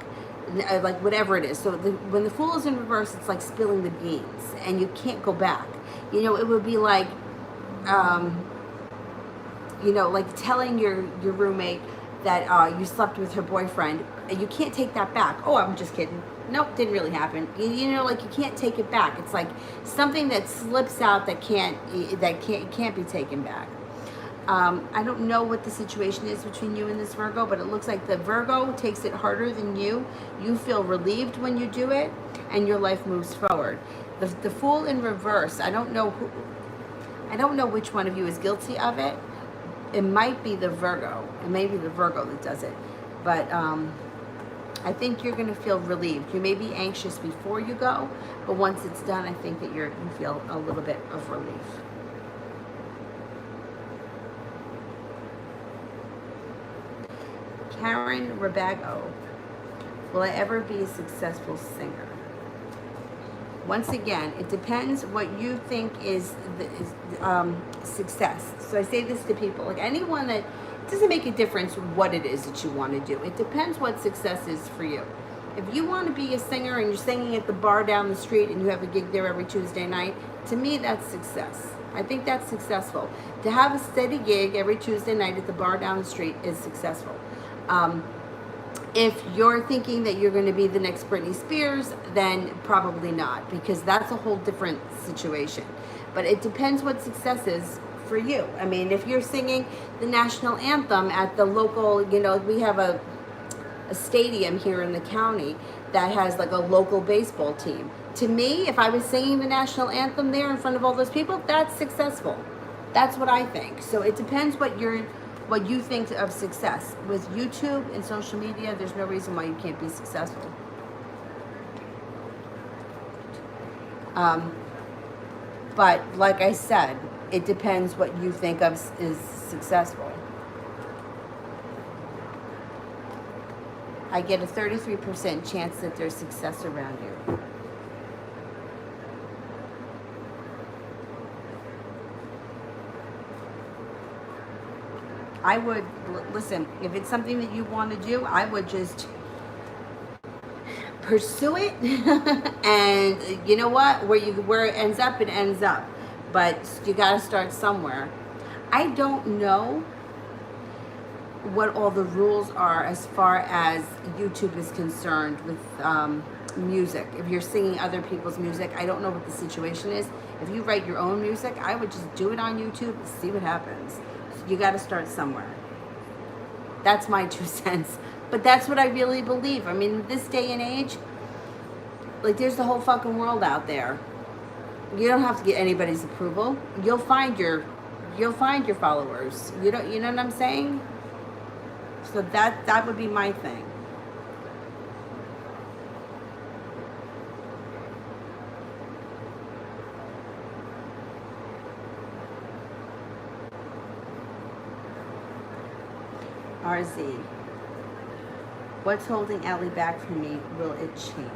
Like whatever it is. So when the Fool is in reverse, it's like spilling the beans and you can't go back. You know, it would be like, you know, like telling your roommate that you slept with her boyfriend. You can't take that back. Oh, I'm just kidding. Nope, didn't really happen. You know, like you can't take it back. It's like something that slips out that can't be taken back. I don't know what the situation is between you and this Virgo, but it looks like the Virgo takes it harder than you. You feel relieved when you do it, and your life moves forward. The Fool in reverse, I don't know which one of you is guilty of it. It might be the Virgo. It may be the Virgo that does it. But I think you're going to feel relieved. You may be anxious before you go, but once it's done, I think that you feel a little bit of relief. Karen Rabago. Will I ever be a successful singer? Once again, it depends what you think is success. So I say this to people, like anyone that, it doesn't make a difference what it is that you want to do. It depends what success is for you. If you want to be a singer and you're singing at the bar down the street and you have a gig there every Tuesday night, to me that's success. I think that's successful. To have a steady gig every Tuesday night at the bar down the street is successful. If you're thinking that you're going to be the next Britney Spears, then probably not, because that's a whole different situation. But it depends what success is for you. I mean, if you're singing the national anthem at the local, you know, we have a stadium here in the county that has like a local baseball team. To me, if I was singing the national anthem there in front of all those people, that's successful. That's what I think. So it depends what you think of success. With YouTube and social media, there's no reason why you can't be successful. But like I said, it depends what you think of is successful. I get a 33% chance that there's success around you. I would, listen, if it's something that you want to do, I would just pursue it. And you know what? Where it ends up, it ends up. But you got to start somewhere. I don't know what all the rules are as far as YouTube is concerned with music. If you're singing other people's music, I don't know what the situation is. If you write your own music, I would just do it on YouTube and see what happens. You got to start somewhere. That's my 2 cents. But that's what I really believe. I mean, this day and age, like there's the whole fucking world out there. You don't have to get anybody's approval. You'll find your followers. You know what I'm saying? So that would be my thing. RZ. What's holding Ellie back from me? Will it change?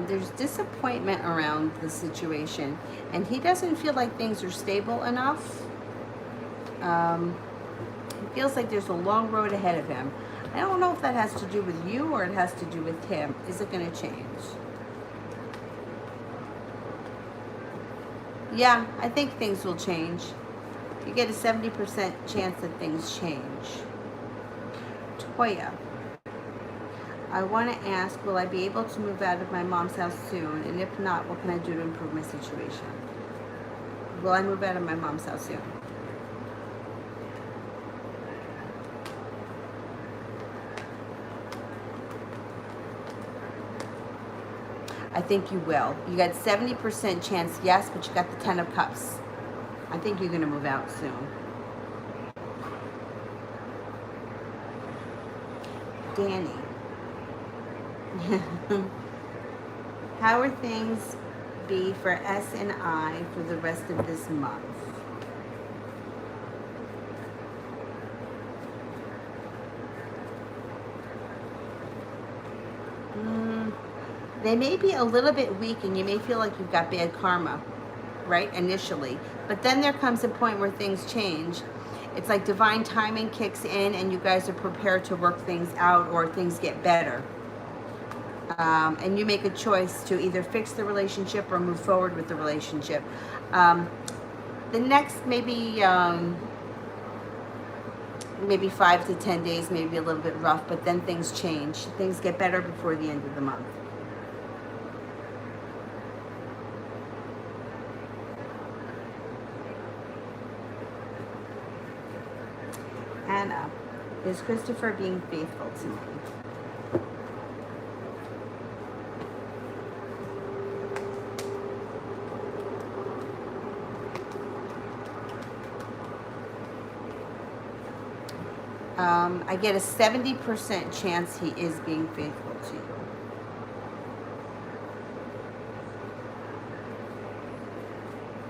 There's disappointment around the situation, and he doesn't feel like things are stable enough. He feels like there's a long road ahead of him. I don't know if that has to do with you or it has to do with him. Is it going to change? Yeah, I think things will change. You get a 70% chance that things change. Toya, I want to ask, will I be able to move out of my mom's house soon? And if not, what can I do to improve my situation? Will I move out of my mom's house soon? I think you will. You got 70% chance, yes, but you got the 10 of Cups. I think you're going to move out soon. Danny. How are things be for S and I for the rest of this month? They may be a little bit weak and you may feel like you've got bad karma, right, initially. But then there comes a point where things change. It's like divine timing kicks in and you guys are prepared to work things out or things get better. And you make a choice to either fix the relationship or move forward with the relationship. The next maybe 5 to 10 days may be a little bit rough, but then things change. Things get better before the end of the month. Anna, is Christopher being faithful to me? I get a 70% chance he is being faithful to you.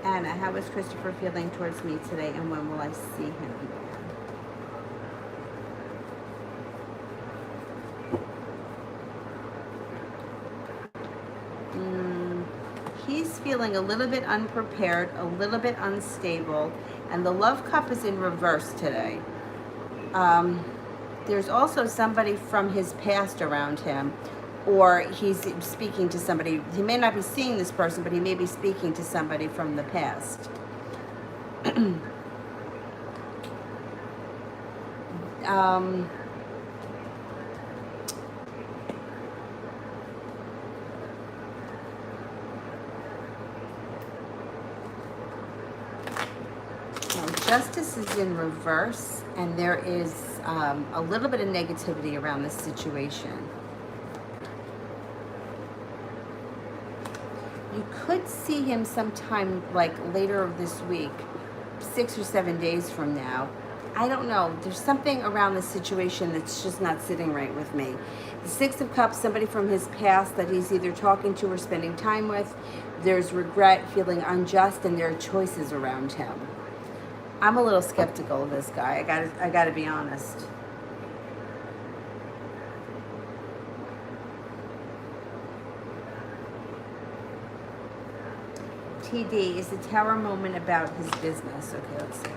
Anna, how is Christopher feeling towards me today, and when will I see him again? He's feeling a little bit unprepared, a little bit unstable, and the love cup is in reverse today. There's also somebody from his past around him, or he's speaking to somebody. He may not be seeing this person, but he may be speaking to somebody from the past. Justice is in reverse, and there is a little bit of negativity around this situation. You could see him sometime like later this week, 6 or 7 days from now. I don't know. There's something around this situation that's just not sitting right with me. The Six of Cups, somebody from his past that he's either talking to or spending time with. There's regret, feeling unjust, and there are choices around him. I'm a little skeptical of this guy. I gotta be honest. TD, is the Tower moment about his business? Okay, let's see.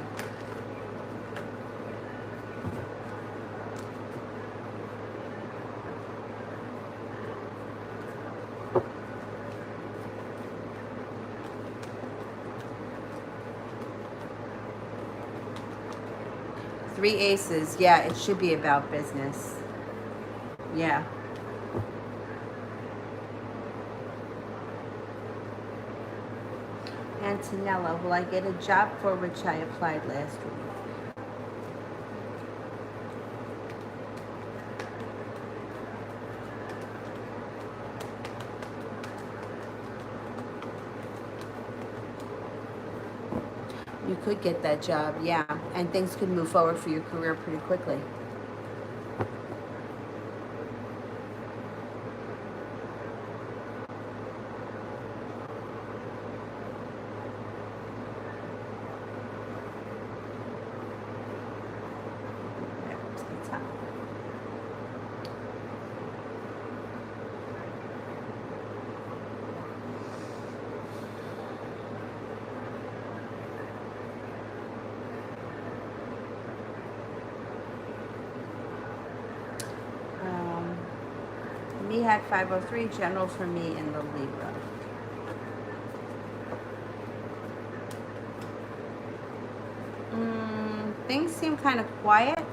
Three aces. Yeah, it should be about business. Yeah. Antonella, will I get a job for which I applied last week? You could get that job, yeah, and things could move forward for your career pretty quickly. Me had 503, general for me in the Libra. Things seem kind of quiet.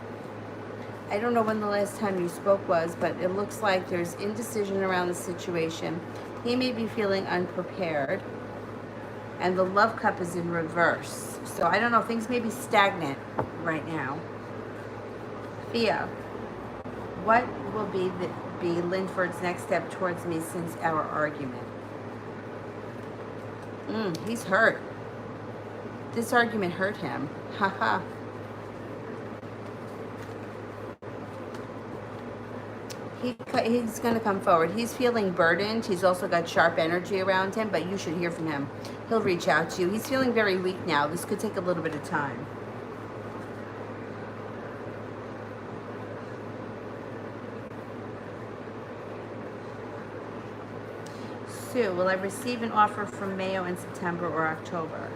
I don't know when the last time you spoke was, but it looks like there's indecision around the situation. He may be feeling unprepared. And the love cup is in reverse. So I don't know, things may be stagnant right now. Thea, what will be Linford's next step towards me since our argument? He's hurt. This argument hurt him. Haha. He's going to come forward. He's feeling burdened. He's also got sharp energy around him, but you should hear from him. He'll reach out to you. He's feeling very weak now. This could take a little bit of time. Sue, will I receive an offer from Mayo in September or October?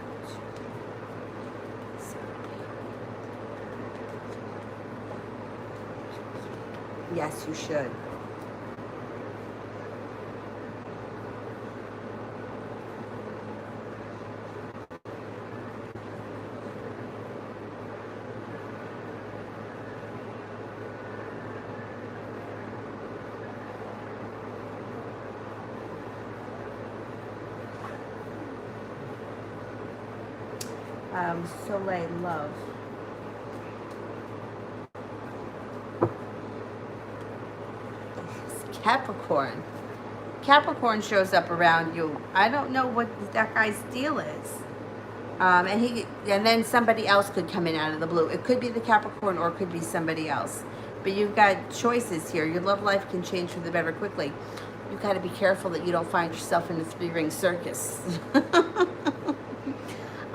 Yes, you should. Soleil, love. Capricorn. Capricorn shows up around you. I don't know what that guy's deal is. And then somebody else could come in out of the blue. It could be the Capricorn or it could be somebody else. But you've got choices here. Your love life can change for the better quickly. You've got to be careful that you don't find yourself in a three-ring circus.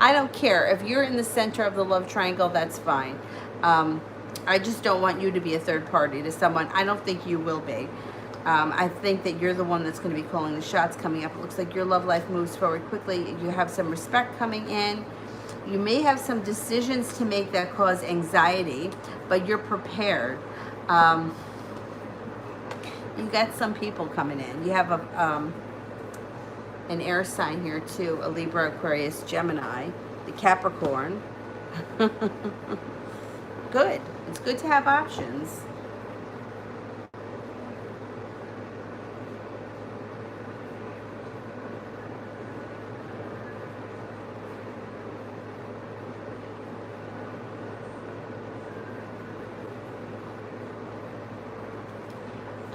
I don't care. If you're in the center of the love triangle, that's fine. I just don't want you to be a third party to someone. I don't think you will be. I think that you're the one that's going to be calling the shots coming up. It looks like your love life moves forward quickly. You have some respect coming in. You may have some decisions to make that cause anxiety, but you're prepared. You got some people coming in. You have an air sign here too, a Libra, Aquarius, Gemini, the Capricorn. Good. It's good to have options.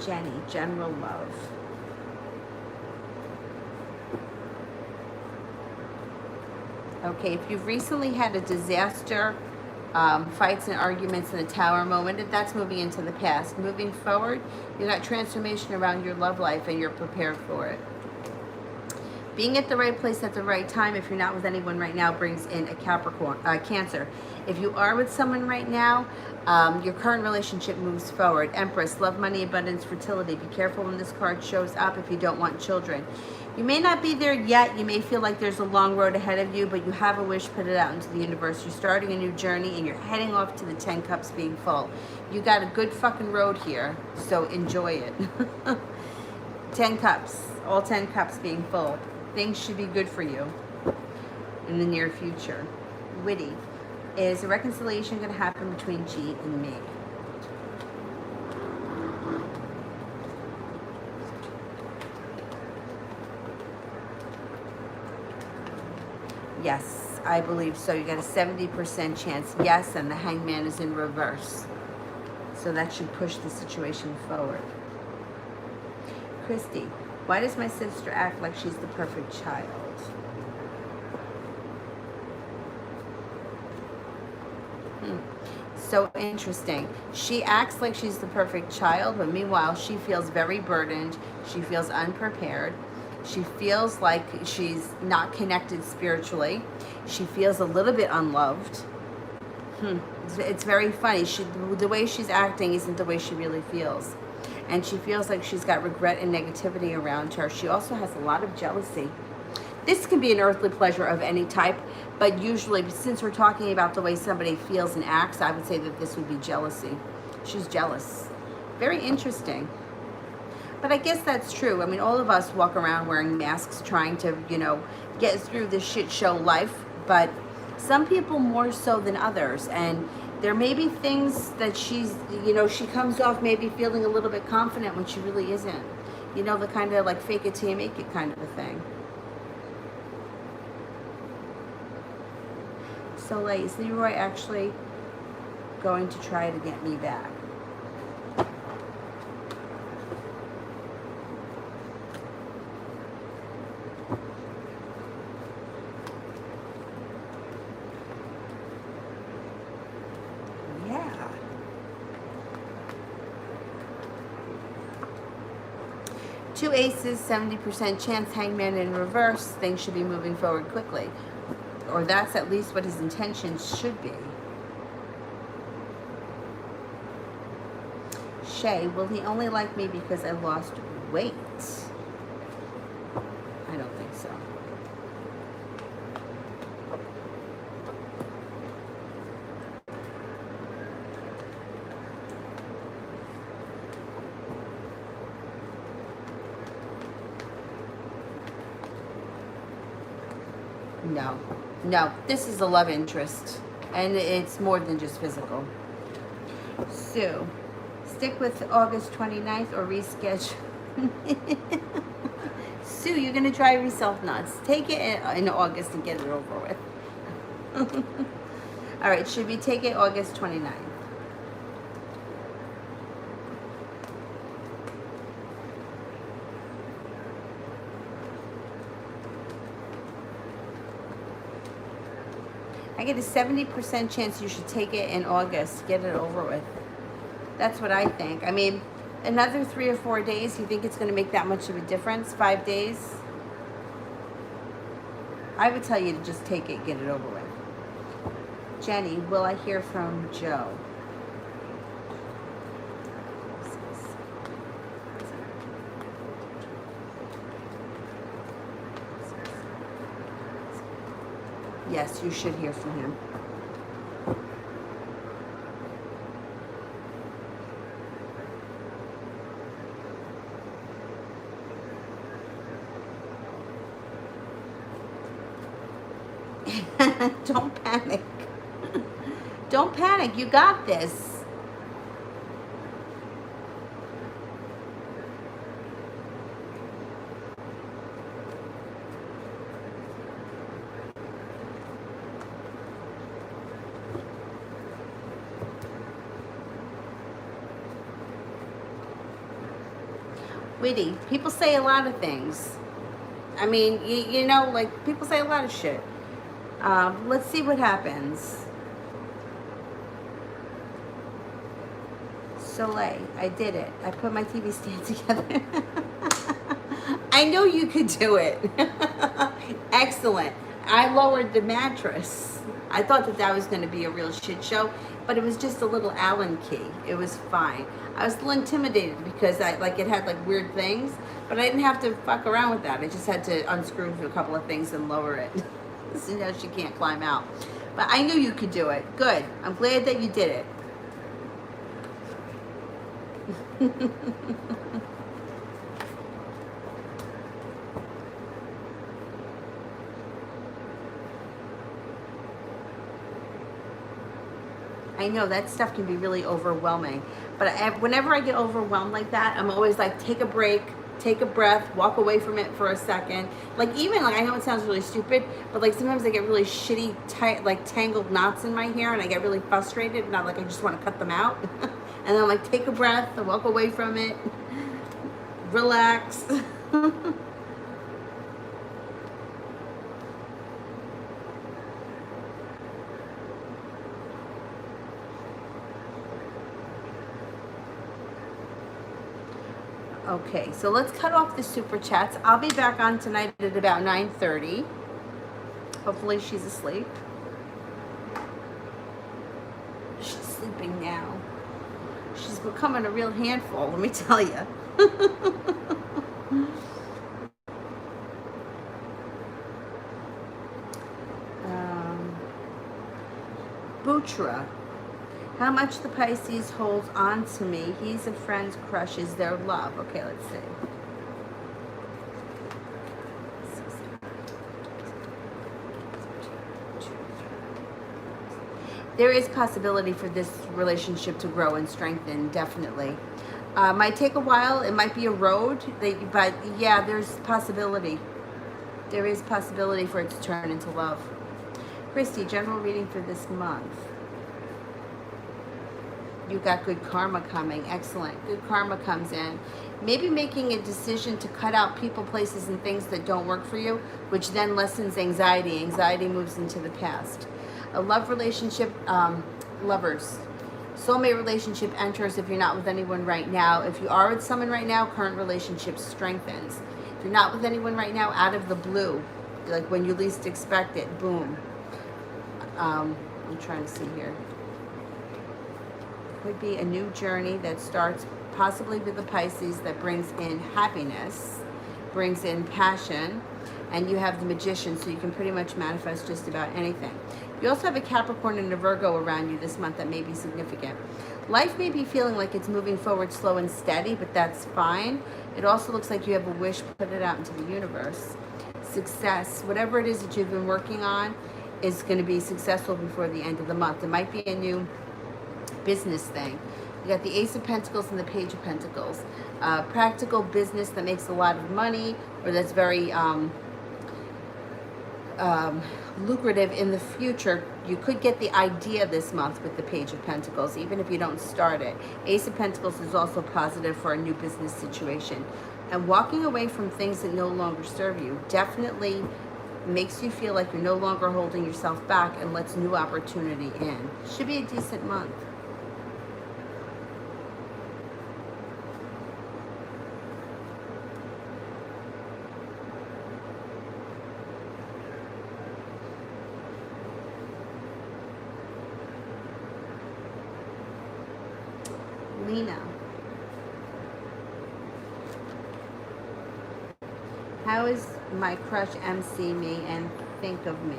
Jenny, general love. Okay, if you've recently had a disaster, fights and arguments in a tower moment, if that's moving into the past. Moving forward, you got transformation around your love life and you're prepared for it. Being at the right place at the right time, if you're not with anyone right now, brings in a Capricorn, Cancer. If you are with someone right now, your current relationship moves forward. Empress, love, money, abundance, fertility. Be careful when this card shows up if you don't want children. You may not be there yet. You may feel like there's a long road ahead of you, but you have a wish, put it out into the universe. You're starting a new journey and you're heading off to the 10 cups being full. You got a good fucking road here, so enjoy it. 10 cups, all 10 cups being full. Things should be good for you in the near future. Witty, is a reconciliation going to happen between G and me? Yes, I believe so. You got a 70% chance. Yes, and the hangman is in reverse. So that should push the situation forward. Christy, why does my sister act like she's the perfect child? So interesting. She acts like she's the perfect child, but meanwhile, she feels very burdened. She feels unprepared. She feels like she's not connected spiritually. She feels a little bit unloved. It's very funny. The way she's acting isn't the way she really feels. And she feels like she's got regret and negativity around her. She also has a lot of jealousy. This can be an earthly pleasure of any type, but usually, since we're talking about the way somebody feels and acts, I would say that this would be jealousy. She's jealous. Very interesting. But I guess that's true. I mean, all of us walk around wearing masks trying to, get through this shit show life. But some people more so than others. And there may be things that she comes off maybe feeling a little bit confident when she really isn't. The kind of like fake it till you make it kind of a thing. So, like, is Leroy actually going to try to get me back? Yeah. Two aces, 70% chance, hangman in reverse. Things should be moving forward quickly. Or that's at least what his intentions should be. Shay, will he only like me because I lost weight? I don't think so. No, this is a love interest, and it's more than just physical. Sue, stick with August 29th or reschedule. Sue, you're going to drive yourself nuts. Take it in August and get it over with. All right, should we take it August 29th? I get a 70% chance you should take it in August. Get it over with. That's what I think. I mean, another 3 or 4 days, you think it's going to make that much of a difference? 5 days? I would tell you to just take it, get it over with. Jenny, will I hear from Joe? Yes, you should hear from him. Don't panic. Don't panic. You got this. Witty. People say a lot of things. I mean, like, people say a lot of shit. Let's see what happens. Soleil, I did it. I put my TV stand together. I know you could do it. Excellent. I lowered the mattress. I thought that was going to be a real shit show, but it was just a little Allen key. It was fine. I was a little intimidated because it had like weird things, but I didn't have to fuck around with that. I just had to unscrew a couple of things and lower it. So now she can't climb out. But I knew you could do it. Good. I'm glad that you did it. I know that stuff can be really overwhelming, but whenever I get overwhelmed like that, I'm always like, take a break, take a breath, walk away from it for a second. Like, even like, I know it sounds really stupid, but like sometimes I get really shitty, tight, like tangled knots in my hair, and I get really frustrated, and I just want to cut them out. And then I'm like, take a breath and walk away from it, relax. Okay, so let's cut off the super chats. I'll be back on tonight at about 9:30. Hopefully she's asleep. She's sleeping now. She's becoming a real handful, let me tell you. Butra. How much the Pisces holds on to me. He's a friend's crush is their love. Okay, let's see. There is possibility for this relationship to grow and strengthen, definitely. Might take a while. It might be a road, but yeah, there's possibility. There is possibility for it to turn into love. Christy, general reading for this month. You got good karma coming. Excellent. Good karma comes in. Maybe making a decision to cut out people, places, and things that don't work for you, which then lessens anxiety. Anxiety moves into the past. A love relationship, lovers. Soulmate relationship enters if you're not with anyone right now. If you are with someone right now, current relationship strengthens. If you're not with anyone right now, out of the blue, like when you least expect it, boom. I'm trying to see here. Could be a new journey that starts possibly with the Pisces that brings in happiness, brings in passion, and you have the Magician, so you can pretty much manifest just about anything. You also have a Capricorn and a Virgo around you this month that may be significant. Life may be feeling like it's moving forward slow and steady, but that's fine. It also looks like you have a wish, put it out into the universe. Success, whatever it is that you've been working on, is going to be successful before the end of the month. It might be a new business thing. You got the Ace of Pentacles and the Page of Pentacles. Practical business that makes a lot of money, or that's very lucrative in the future. You could get the idea this month with the Page of Pentacles, even if you don't start it. Ace of Pentacles is also positive for a new business situation. And walking away from things that no longer serve you definitely makes you feel like you're no longer holding yourself back and lets new opportunity in. Should be a decent month. Lena. How is my crush MC me and think of me?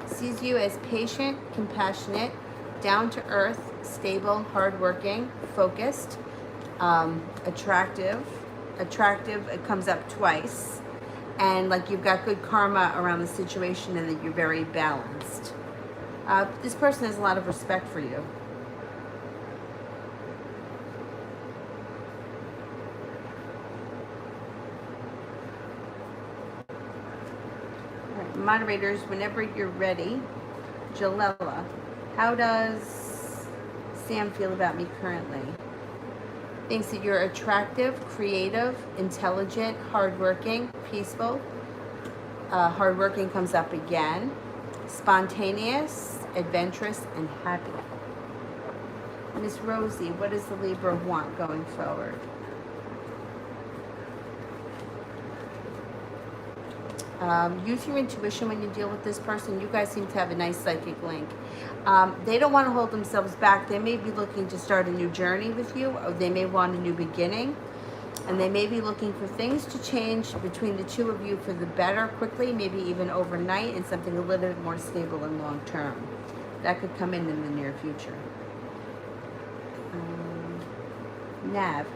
Sees you as patient, compassionate, down to earth, stable, hardworking, focused, attractive. Attractive, it comes up twice. And like you've got good karma around the situation and that you're very balanced. This person has a lot of respect for you. All right, moderators, whenever you're ready, Jalella, how does Sam feel about me currently? Thinks that you're attractive, creative, intelligent, hardworking, peaceful. Hardworking comes up again. Spontaneous, adventurous, and happy. Miss Rosie, what does the Libra want going forward? Use your intuition when you deal with this person. You guys seem to have a nice psychic link. They don't want to hold themselves back. They may be looking to start a new journey with you, or they may want a new beginning. And they may be looking for things to change between the two of you for the better quickly, maybe even overnight, and something a little bit more stable and long term. That could come in the near future. Nav,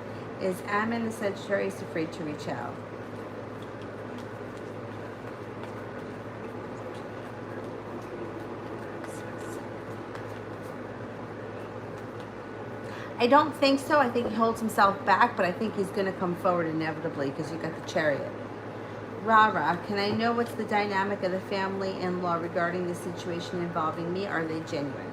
is Ammon the Sagittarius afraid to reach out? I don't think so. I think he holds himself back, but I think he's going to come forward inevitably because you got the Chariot. Rara, can I know what's the dynamic of the family-in-law regarding the situation involving me? Are they genuine?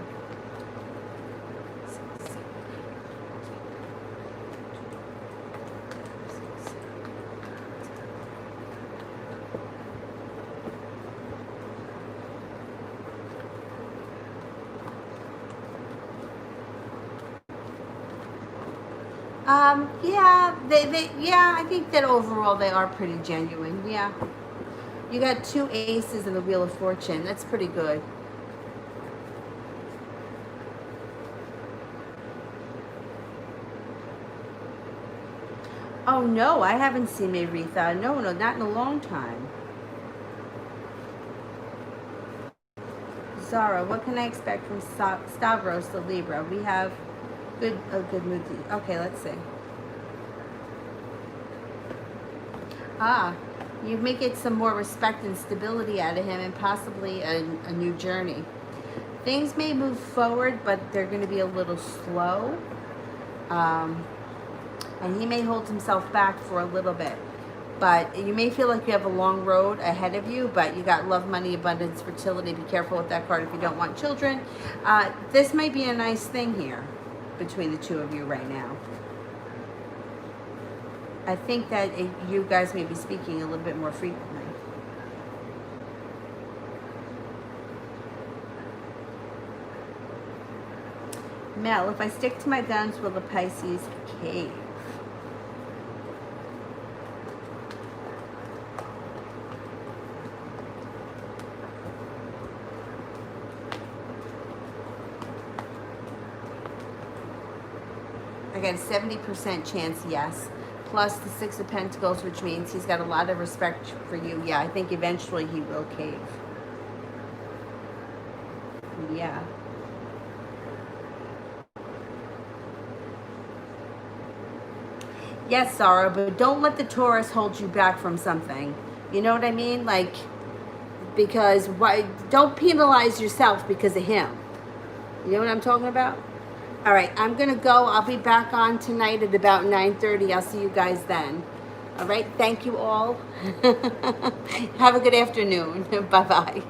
Yeah, I think that overall they are pretty genuine. Yeah. You got 2 aces in the Wheel of Fortune. That's pretty good. Oh no, I haven't seen Aretha. No, not in a long time. Zara, what can I expect from Stavros the Libra? We have a good mood. Okay, let's see. You may get some more respect and stability out of him, and possibly a new journey. Things may move forward, but they're going to be a little slow. And he may hold himself back for a little bit. But you may feel like you have a long road ahead of you, but you got love, money, abundance, fertility. Be careful with that card if you don't want children. This might be a nice thing here between the two of you right now. I think that you guys may be speaking a little bit more frequently. Mel, if I stick to my guns, will the Pisces cave? I got a 70% chance, yes. Plus the Six of Pentacles, which means he's got a lot of respect for you. Yeah, I think eventually he will cave. Yeah. Yes, Sarah, but don't let the Taurus hold you back from something. You know what I mean? Like, because don't penalize yourself because of him. You know what I'm talking about? All right, I'm going to go. I'll be back on tonight at about 9:30. I'll see you guys then. All right, thank you all. Have a good afternoon. Bye-bye.